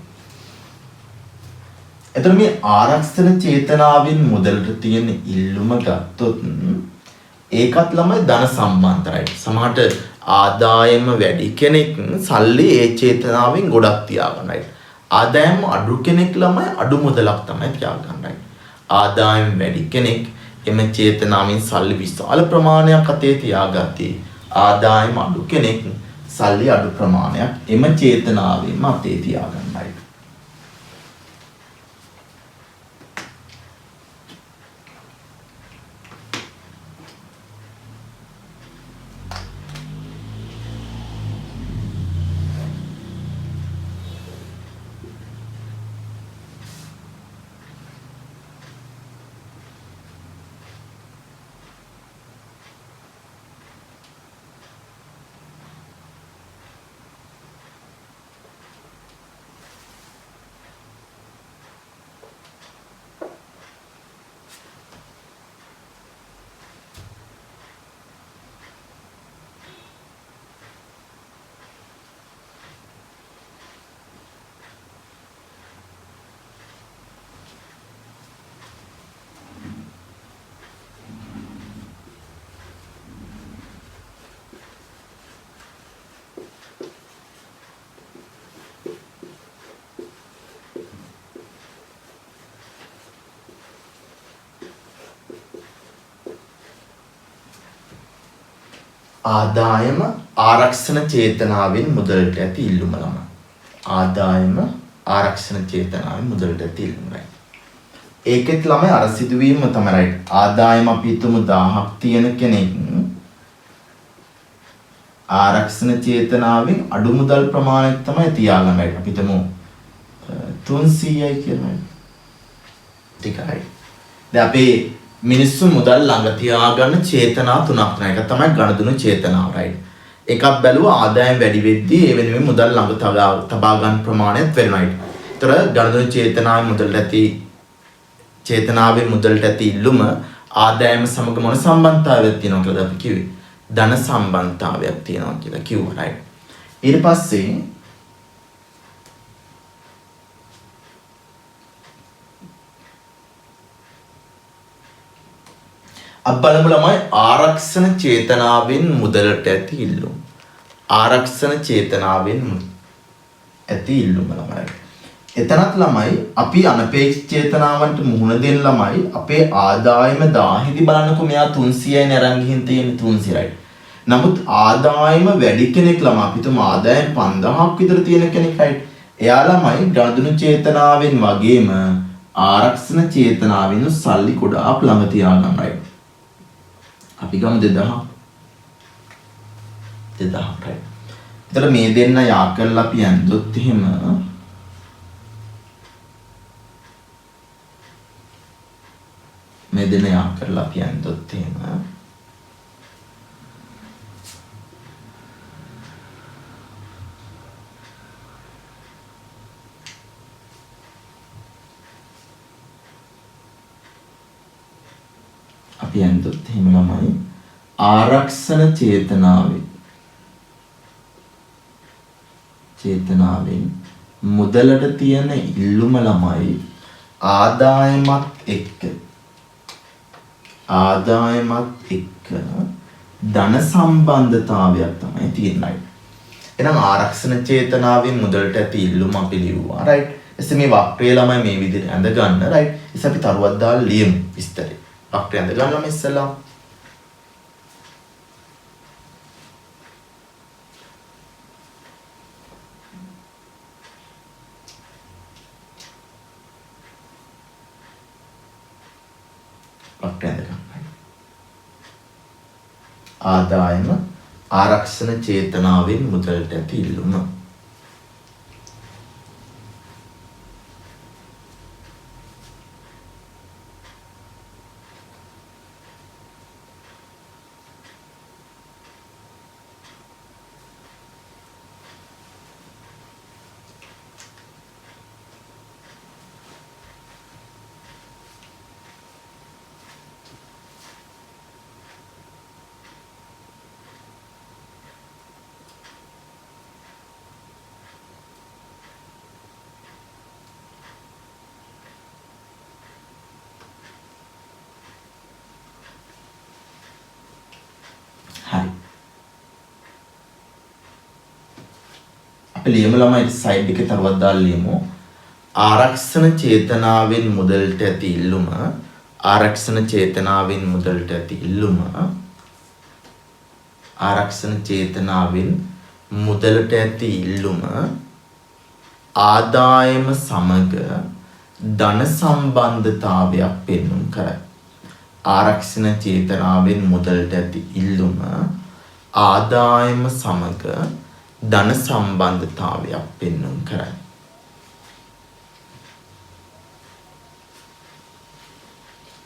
එතන මේ ආරක්ෂණ චේතනාවෙන් මුදලට තියෙන ඉල්ලුම ගත්තොත් ඒකත් ළමයි ධන සම්බන්ධ right. සමහරට ආදායම වැඩි කෙනෙක් සල්ලි ඒ චේතනාවෙන් ගොඩක් තියාගන්නයි. ආදායම අඩු කෙනෙක් ළමයි අඩු මුදලක් තමයි තියාගන්නයි. ආදායම වැඩි කෙනෙක් එම චේතනාවෙන් සල්ලි විශාල ප්‍රමාණයක් අතේ තියාගත්තේ. ආදායම අඩු කෙනෙක් සල්ලි අඩු ප්‍රමාණයක් එම චේතනාවෙන්ම අතේ තියාගන්නයි. ආදායම ආරක්ෂණ චේතනාවෙන් මුදලට ඇති ඉල්ලුම ළමයි. ආදායම ආරක්ෂණ චේතනාවෙන් මුදලට ඇති ඉල්ලුමයි. ඒකෙත් ළමයි අර සිදුවීම තමයි right. ආදායම අපි හිතමු 1000ක් තියෙන කෙනෙක් ආරක්ෂණ චේතනාවෙන් අඩු මුදල් ප්‍රමාණයක් තමයි තියාගන්න right. අපි හිතමු 300යි කියලා. ටිකයි. දැන් අපි මිනිස්සු මුදල් ළඟ තියාගන්න චේතනා තුනක් තියෙනවා. එක තමයි ගණදුණු චේතනාව right. එකක් බැලුවා ආදායම් වැඩි වෙද්දී ඒ වෙනුවෙන් මුදල් ළඟ තබා ගන්න ප්‍රමාණයත් වෙනවා right. තර ගණදුණු චේතනාවේ මුදලට ඇති චේතනාවේ මුදලට ඇති ඉල්ලුම ආදායම සමග මොන සම්බන්ධතාවයක් තියෙනවා කියලාද අපි කිව්වේ? ධන සම්බන්ධතාවයක් තියෙනවා කියලා කිව්වා right. ඊට පස්සේ අපලම ළමයි ආරක්ෂණ චේතනාවෙන් මුදලට ඇති ඉල්ලුම. ආරක්ෂණ චේතනාවෙන් ඇති ඉල්ලුම ළමයි. එතනත් ළමයි අපි අනපේක්ෂිත චේතනාවන්ට මුහුණ දෙන ළමයි අපේ ආදායම 1000 බලන්නකො මෙයා 300යි අරන් ගිහින් තියෙන්නේ 300යි. නමුත් ආදායම වැඩි කෙනෙක් ළමයි අපිටම ආදායම 5000ක් විතර තියෙන කෙනෙක් right. එයා ළමයි ගණදුණු චේතනාවෙන් වගේම ආරක්ෂණ චේතනාවෙන් සල්ලි ගොඩාක් ළඟ තියාගන්න right. අපි ගමු 2000. 2000 right. එතකොට මේ දෙන්න යා කරලා අපි යන්දොත් එහෙම මේ දෙන යා කරලා අපි යන්දොත් එහෙම අපි යන්දොත් එහෙම ළමයි ආරක්ෂණ චේතනාවෙන් මුදලට තියෙන ඉල්ලුම ළමයි ආදායමත් එක්ක ධන සම්බන්ධතාවයක් තමයි තියෙන්නේ. එහෙනම් ආරක්ෂණ චේතනාවෙන් මුදලට ඇති ඉල්ලුම අපි ලියුවා right. එසේ මේ වක්‍රය ළමයි මේ විදිහට ඇඳ ගන්න right. ඉතින් අපි තරුවක් දාලා ලියමු විස්තරේ. වක්‍රය ඇඳ ගන්නම ඉස්සෙල්ලා. වක්‍රය ඇඳ ගන්න. ආදායම ආරක්ෂණ චේතනාවෙන් මුදලට ඇති ඉල්ලුම. ලියමු ළමයි සයිඩ් එකේ තරුවක් දාලා ලියමු. ආරක්ෂණ චේතනාවෙන් මුදලට ඇති ඉල්ලුම ආරක්ෂණ චේතනාවෙන් මුදලට ඇති ඉල්ලුම ආරක්ෂණ චේතනාවෙන් මුදලට ඇති ඉල්ලුම ආදායම සමග ධන සම්බන්ධතාවයක් පෙන්වන කරයි. ආරක්ෂණ චේතනාවෙන් මුදලට ඇති ඉල්ලුම ආදායම සමග ධන සම්බන්ධතාවයක් පෙන්වන කරයි.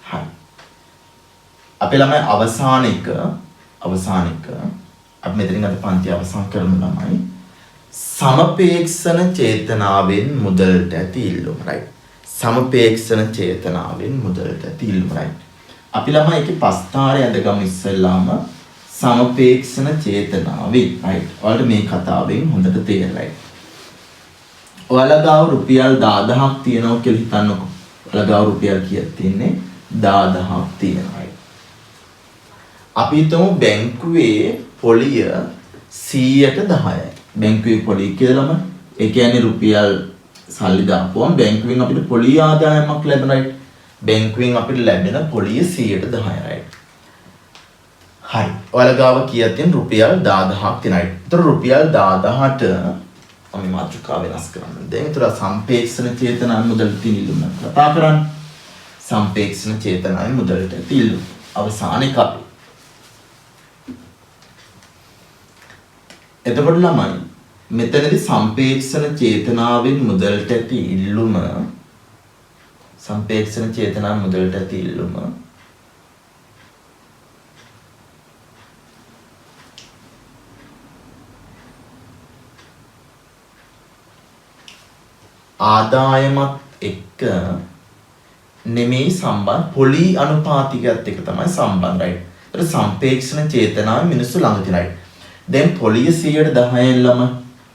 හරි. අපි ළමයි අවසාන එක අපි මෙතනින් අද පන්ති අවසන් කරමු ළමයි. සමපේක්ෂණ චේතනාවෙන් මුදලට ඇති ඉල්ලුම right. සමපේක්ෂණ චේතනාවෙන් මුදලට ඇති ඉල්ලුම right. අපි ළමයි ඒකේ පස්තාරය ඇඳගමු ඉස්සෙල්ලාම සමපේක්ෂණ චේතනාවෙන් right. ඔයාලට මේ කතාවෙන් හොඳට තේරෙයි. ඔයාලා ගාව රුපියල් 10000ක් තියෙනවා කියලා හිතන්නකෝ. ඔයාලා ගාව රුපියල් කීයක් තියෙන්නේ? 10000ක් තියෙනවා right. අපි හිතමු බැංකුවේ පොලිය 100ට 10යි. බැංකුවේ පොලිය කියලාම ඒ කියන්නේ රුපියල් සල්ලි දාපුවම බැංකුවෙන් අපිට පොලිය ආදායමක් ලැබෙන right. බැංකුවෙන් අපිට ලැබෙන පොලිය 100ට 10යි right. හරි. ඔයාලා ගාව කීයක් තියෙන රුපියල් 10000ක් තියෙනවා. ඒතර රුපියල් 10000ට අපි මාතෘකාව වෙනස් කරන්න. දැන් ඒතර සම්පේක්ෂණ චේතනාවෙන් මුදලට තියෙන ඉල්ලුම කතා කරන්නේ. සම්පේක්ෂණ චේතනාවෙන් මුදලට තියෙන ඉල්ලුම. අවසාන එක අපි. එතකොට ළමයි මෙතනදී සම්පේක්ෂණ චේතනාවෙන් මුදලට ඇති ඉල්ලුම සම්පේක්ෂණ චේතනාවෙන් මුදලට ඇති ඉල්ලුම ආදායමත් එක්ක නෙමෙයි සම්බන්ධ පොලි අනුපාතිකයත් එක්ක තමයි සම්බන්ධ right. ඒතර සම්පේක්ෂණ චේතනාව මිනිස්සු ළඟ තියෙන right. දැන් පොලිය 10%න් ළම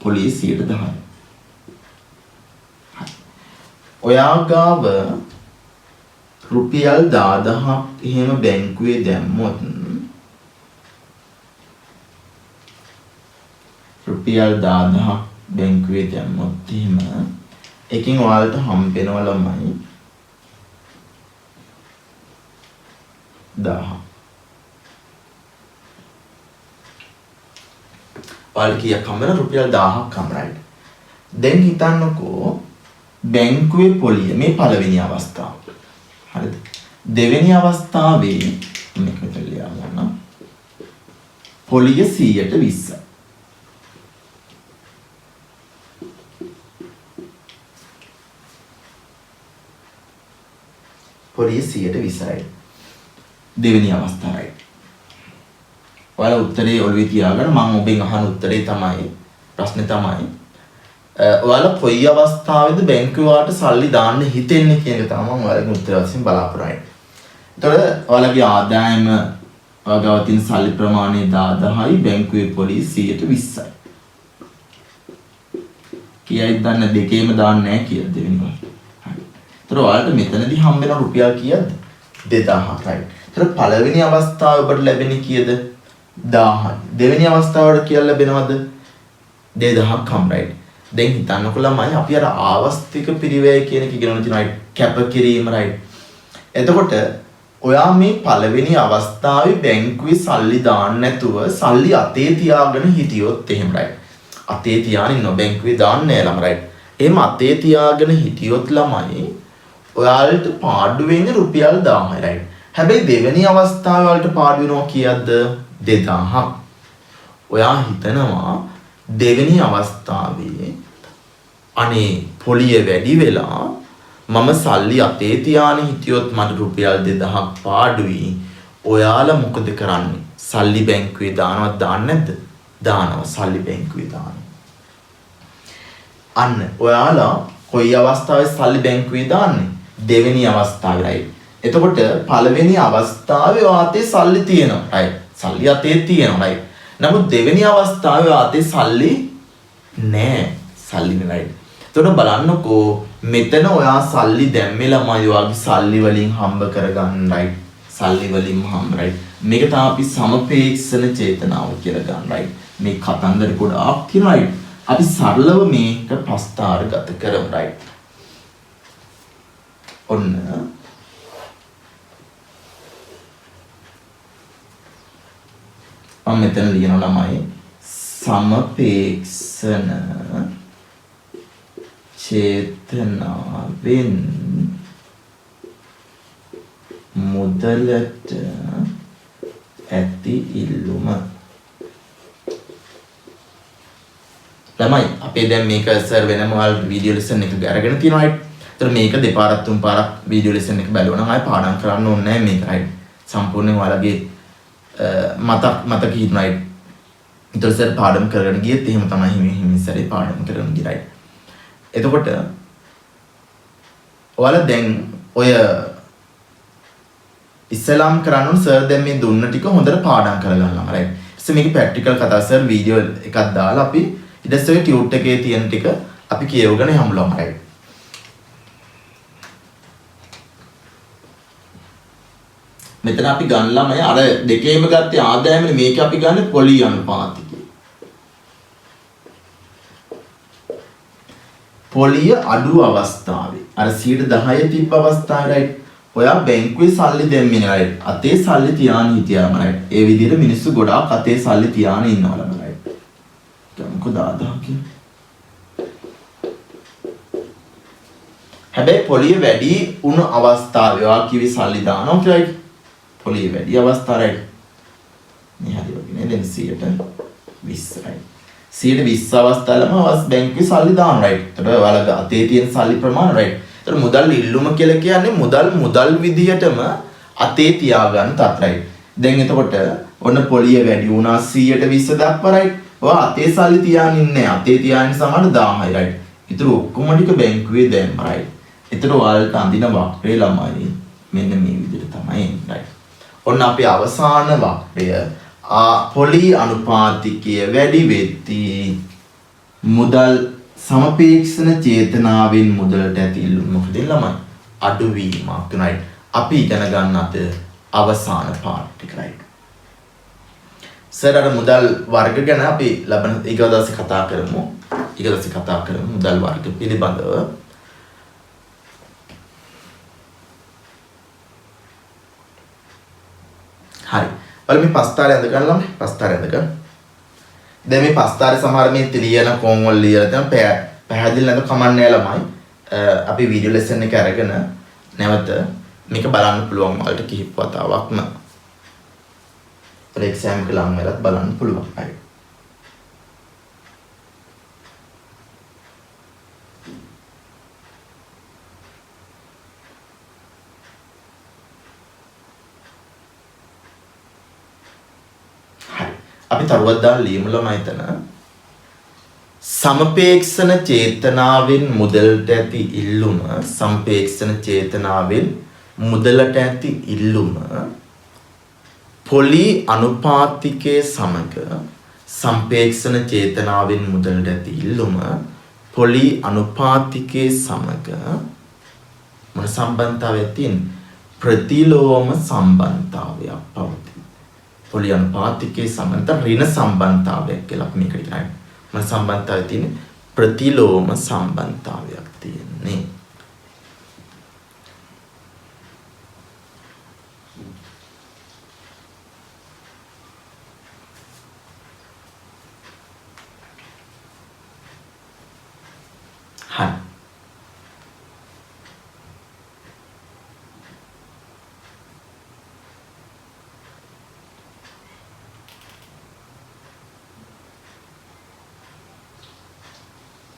පොලිය 10%. ඔයා ගාව රුපියල් 10000ක් එහෙම බැංකුවේ දැම්මොත් රුපියල් 10000ක් බැංකුවේ දැම්මොත් එහෙම එකකින් ඔයාලට හම්බෙනවා ළමයි 1000. ඔයාලට කීයක් හම්බෙනවා? රුපියල් 1000ක් හම්බයි. දැන් හිතන්නකෝ බැංකුවේ පොලිය මේ පළවෙනි අවස්ථාව. හරිද? දෙවෙනි අවස්ථාවේ මේක මෙතන ලියා ගන්න. පොලිය 120යි. පොලිය 120යි. දෙවෙනි අවස්ථාවයි. ඔයාලා උත්තරේ ඔළුවේ තියාගන්න. මම ඔබෙන් අහන උත්තරේ තමයි ප්‍රශ්නේ තමයි ඔයාලා කොයි අවස්ථාවේද බැංකුවට සල්ලි දාන්න හිතෙන්නේ කියන එක තමයි මම ඔයාලගේ උත්තර වශයෙන් බලාපොරොත්තු වෙන්නේ. ඒතකොට ඔයාලගේ ආදායම ඔයාගාව තියෙන සල්ලි ප්‍රමාණය 10000යි බැංකුවේ පොලිය 120යි. කීයද දන්න දෙකේම දාන්නේ නැහැ කියලා දෙවෙනි එක. හරි. ඒතකොට ඔයාලට මෙතනදී හම්බ වෙන රුපියල් කීයද? 2000ක් right. ඒතකොට පළවෙනි අවස්ථාවේ ඔබට ලැබෙන්නේ කීයද? 1000යි. දෙවෙනි අවස්ථාවට කියලා ලැබෙනවද? 2000ක් හම් right. දැන් හිතන්නකො ළමයි අපි අර ආවස්තික පිරිවැය කියන එක ඉගෙන ගන්න තියෙනවා කැප කිරීම right. එතකොට ඔයා මේ පළවෙනි අවස්ථාවේ බැංකුවේ සල්ලි දාන්න නැතුව සල්ලි අතේ තියාගෙන හිටියොත් එහෙම right. අතේ තියාගෙන ඉන්න බැංකුවේ දාන්නේ නැහැ ළම right. එහෙම අතේ තියාගෙන හිටියොත් ළමයි ඔයාලට පාඩු වෙන්නේ රුපියල් 1000යි right. හැබැයි දෙවෙනි අවස්ථාවේ වලට පාඩු වෙනවා කීයද? 2000ක්. ඔයා හිතනවා දෙවෙනි අවස්ථාවේ අනේ පොලිය වැඩි වෙලා මම සල්ලි අතේ තියාගෙන හිටියොත් මට රුපියල් 2000ක් පාඩුයි. ඔයාලා මොකද කරන්නේ? සල්ලි බැංකුවේ දානවද දාන්නේ නැද්ද? දානවා සල්ලි බැංකුවේ දානවා. අන්න ඔයාලා කොයි අවස්ථාවේ සල්ලි බැංකුවේ දාන්නේ? දෙවෙනි අවස්ථාවේ right. එතකොට පළවෙනි අවස්ථාවේ වාතේ සල්ලි තියෙනවා right. සල්ලි අතේ තියෙනවා right. නමුත් දෙවෙනි අවස්ථාවේ වාතේ සල්ලි නැහැ. සල්ලි නෑ right. එතකොට බලන්නකෝ මෙතන ඔයා සල්ලි දැම්මේ ළමයි ඔයාගේ සල්ලි වලින් හම්බ කරගන්න right. සල්ලි වලින් හම්බ right. මේක තමයි අපි සමපේක්ෂණ චේතනාව කියලා ගන්න right. මේ කතන්දර ගොඩාක් තියෙනවා right. අපි සරලව මේක ප්‍රස්තාරගත කරමු right. ඔන්න මම මෙතන ලියන ළමයි සමපේක්ෂණ චේතනාවෙන් මුදලට ඇති ඉල්ලුම ළමයි අපේ දැන් මේක සර් වෙනම ඔයාලා වීඩියෝ ලෙසන් එකක අරගෙන තියෙනවා right. ඒතර මේක දෙපාරක් තුන් පාරක් වීඩියෝ ලෙසන් එක බලුවා නම් ආයෙ පාඩම් කරන්න ඕනේ නැහැ මේක right. සම්පූර්ණයෙන් ඔයාලගේ මතක හිටිනවා right. ඒතර සර් පාඩම් කරගෙන ගියත් එහෙම තමයි හිමින් සරේ පාඩම් කරගෙන ගියේ right. එතකොට ඔයාලා දැන් ඔය ඉස්සලාම් කරන්න ඕන සර් දැන් මේ දුන්න ටික හොඳට පාඩම් කරගන්නවා right. ඊට මේක ප්‍රැක්ටිකල් කතා සර් වීඩියෝ එකක් දාලා අපි ඊට පස්සේ ටියුට් එකේ තියෙන ටික අපි කියවගෙන යමුලම right. මෙතන අපි ගන්නලා මම අර දෙකේම ගත්තේ ආදායමනේ මේක අපි ගන්න පොලි අනුපාතිකය. පොලිය අඩු අවස්ථාවේ අර 10% තිබ්බ අවස්ථාවේ right. ඔයා බැංකුවේ සල්ලි දැම්මේ නෑ right. අතේ සල්ලි තියාගෙන හිටියාම right. ඒ විදිහට මිනිස්සු ගොඩාක් අතේ සල්ලි තියාගෙන ඉන්නවලම right. ගමුකෝ 10000 කියලා. හැබැයි පොලිය වැඩි වුණ අවස්ථාවේ ඔයා කිවි සල්ලි දානවා කියලා right. පොලිය වැඩි අවස්ථාව right. මේ හරි වගේ නේද 120 right. 120 අවස්ථාවලම අවස් බැංකුවේ සල්ලි දාන right. ඒතකොට ඔයාලගේ අතේ තියෙන සල්ලි ප්‍රමාණය right. ඒතකොට මුදල් ඉල්ලුම කියලා කියන්නේ මුදල් විදියටම අතේ තියාගන්න තත් right. දැන් එතකොට ඔන්න පොලිය වැඩි වුණා 120 දක්වා right. ඔයා අතේ සල්ලි තියාගෙන ඉන්නේ. අතේ තියාගෙන සමහර 1000යි right. ඊටු ඔක්කොම ටික බැංකුවේ දැම්ම right. ඊටු ඔයාලට අඳින වක්‍රේ ළමයි මෙන්න මේ විදිහට තමයි එන්නේ right. ඔන්න අපි අවසාන වක්‍රය පොලි අනුපාතිකය වැඩි වෙද්දී මුදල් සමපේක්ෂණ චේතනාවෙන් මුදලට ඇති ඉල්ලුම මොකද ළමයි අඩුවීමක් right. අපි ඉගෙන ගන්න අද අවසාන පාර්ට් එක right. සර් අර මුදල් වර්ග ගැන අපි ලබන ඊගොඩ දවසේ කතා කරමු. ඊගොඩ දවසේ කතා කරමු මුදල් වර්ග පිළිබඳව. හරි. බලමු මේ පස්තාරේ අඳ ගන්න ළමයි. පස්තාරේ අඳ ගන්න. දැන් මේ පස්තාරේ සමහර මේ ලියන කොන් වල ලියලා තියෙන පැහැදිලි නැද කමන්නේ ළමයි. අපි වීඩියෝ ලෙසන් එක අරගෙන නැවත මේක බලන්න පුළුවන් වලට කිහිප වතාවක්ම. එක්සෑම් එක ලං වෙලත් බලන්න පුළුවන්. හරි. අපි තරුවක් දාලා ලියමු ළමයි එතන. සමපේක්ෂණ චේතනාවෙන් මුදලට ඇති ඉල්ලුම සම්පේක්ෂණ චේතනාවෙන් මුදලට ඇති ඉල්ලුම පොලි අනුපාතිකයේ සමග සම්පේක්ෂණ චේතනාවෙන් මුදලට ඇති ඉල්ලුම පොලි අනුපාතිකයේ සමග මොන සම්බන්ධතාවයක් තියෙන්නේ ප්‍රතිලෝම සම්බන්ධතාවයක් පවතී. පොලි අනුපාතිකයේ සමග ඍණ සම්බන්ධතාවයක් කියලා අපි මේකට කියනවා. මොන සම්බන්ධතාවයක් තියෙන්නේ ප්‍රතිලෝම සම්බන්ධතාවයක් තියෙන්නේ.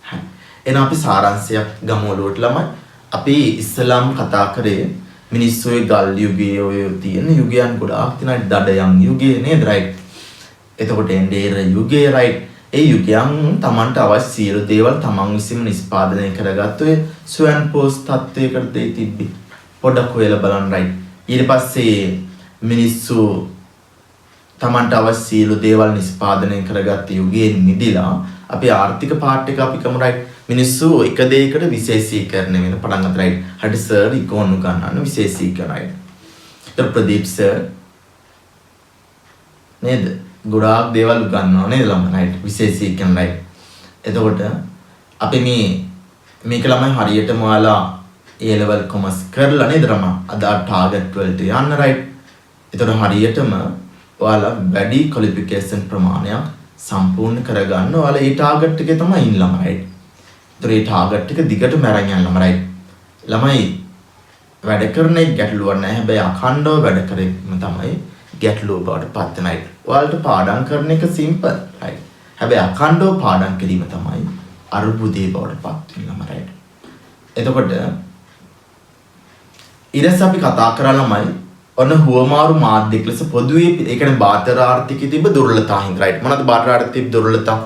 හරි. එහෙනම් අපි සාරාංශයක් ගමු ඔලුවට ළමයි. අපි ඉස්සලාම් කතා කරේ මිනිස්සුගේ ගල් යුගයේ ඔය තියෙන යුගයන් ගොඩාක් තියෙනවා. දඩයන් යුගය නේද right? එතකොට එන්ඩේර යුගය right? ඒ යුගයන් Tamanට අවශ්‍ය සියලු දේවල් Taman විසින්ම නිෂ්පාදනය කරගත්ත ඔය ස්වයන් පෝස්ට් තත්වයකට දෙයි තිබ්බි. පොඩ්ඩක් හොයලා බලන්න right. ඊට පස්සේ මිනිස්සු Tamanට අවශ්‍ය සියලු දේවල් නිෂ්පාදනය කරගත්ත යුගයෙන් මිදිලා අපි ආර්ථික පාර්ට් එක අපි කමු right. මිනිස්සු එක දෙයකට විශේෂීකරණය වෙන පටන් ගත්තා right. හරි සර් ඉක්ෝණු ගන්නන්න විශේෂීකරණයි. ඒතර ප්‍රදීප් සර් නේද? ගොඩාක් දේවල් උගන්වනවා නේද ළමයි right. විශේෂීකරණ right. එතකොට අපි මේක ළමයි හරියටම ඔයාලා A level commerce කරලා නේද ළමයි? අද ටාගට් වලට යන්න right. එතකොට හරියටම ඔයාලා වැඩි ක්වොලිෆිකේෂන් ප්‍රමාණයක් සම්පූර්ණ කරගන්න ඔයාලා ඒ ටාගට් එකේ තමයි ඉන්න ළමයි right. ඒතර ඒ ටාගට් එක දිගටම අරන් යන්න ළමයි right. ළමයි වැඩ කරන එක ගැටලුවක් නැහැ. හැබැයි අඛණ්ඩව වැඩ කරේම තමයි ගැටලුව බවට පත් වෙන right. ඔයාලට පාඩම් කරන එක සිම්පල් right. හැබැයි අඛණ්ඩව පාඩම් කිරීම තමයි අරුබුදේ බවට පත් වෙන ළමයි right. එතකොට ඊටස් අපි කතා කරා ළමයි ඔන්න හුවමාරු මාධ්‍යක ලෙස පොදුවේ ඒ කියන්නේ බාහිර ආර්ථිකයේ තිබ්බ දුර්වලතා හින්දා right. මොනවද බාහිර ආර්ථිකයේ දුර්වලතා?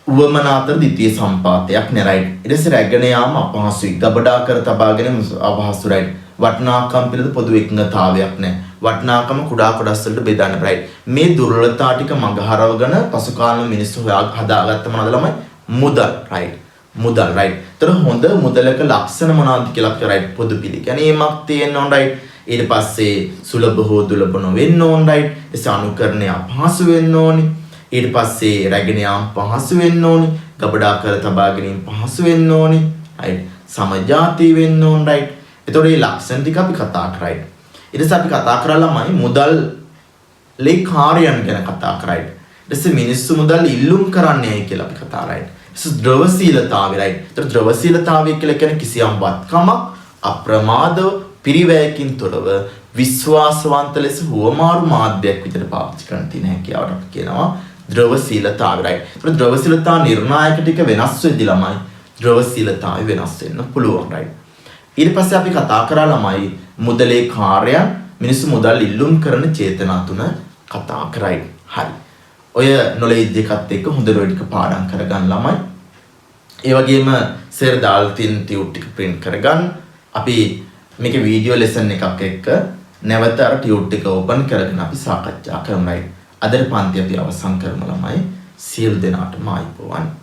උවමනාතර ද්විතීය සම්පාතයක් නේ right. ඊට පස්සේ රැගෙන යාම අපහසුයි. ගබඩා කර තබා ගැනීම අපහසු right. වටිනාකම් පිළිබඳ පොදු එකඟතාවයක් නැහැ. වටිනාකම කුඩා කොටස් වලට බෙදන්න right. මේ දුර්වලතා ටික මගහරවගෙන පසු කාලීන මිනිස්සු හදාගත්ත මොනවද ළමයි? මුදල් right. මුදල් right. ඒතර හොඳ මුදලක ලක්ෂණ මොනවද කියලා අපි right පොදු පිළිගැනීමක් තියෙන්න ඕන right. ඊට පස්සේ සුලභ හෝ දුලභ නොවෙන්න ඕන right. ඒ අනුකරණය අපහසු වෙන්න ඕනි. ඊට පස්සේ රැගෙන යාම පහසු වෙන්න ඕනි. ගබඩා කර තබා ගැනීම පහසු වෙන්න ඕනි. right. සමජාතී වෙන්න ඕන right. එතකොට මේ ලක්ෂණ ටික අපි කතා කරා right. ඊට පස්සේ අපි කතා කරා ළමයි මුදල් ලේ කාර්යයන් ගැන කතා කරා right. ඊට පස්සේ මිනිස්සු මුදල් ඉල්ලුම් කරන්නේ කියලා අපි කතා right. ද්‍රවශීලතාවය right. ඒතර ද්‍රවශීලතාවය කියලා කියන්නේ කිසියම් වත්කමක් අප්‍රමාදව පිරිවැයකින් තොරව විශ්වාසවන්ත ලෙස හුවමාරු මාධ්‍යයක් විදිහට පාවිච්චි කරන්න තියෙන හැකියාවට අපි කියනවා ද්‍රවශීලතාවය right. ඒතර ද්‍රවශීලතා නිර්ණායක ටික වෙනස් වෙද්දී ළමයි ද්‍රවශීලතාවය වෙනස් වෙන්න පුළුවන් right. ඊට පස්සේ අපි කතා කරා ළමයි මුදලේ කාර්යයන් මිනිස්සු මුදල් ඉල්ලුම් කරන චේතනා තුන කතා කරයි. හරි. ඔය නොලෙජ් එකත් එක්ක හොඳට ඔය ටික පාඩම් කරගන්න ළමයි. ඒ වගේම සර් දාලා තියෙන ටියුට් ටික print කරගන්න. අපි මේක වීඩියෝ ලෙසන් එකක් එක්ක නැවත අර ටියුට් එක ඕපන් කරගෙන අපි සාකච්ඡා කරමු. අද පන්ති අපි අවසන් කරමු ළමයි. සියලු දෙනාටම ආයිබෝවන්.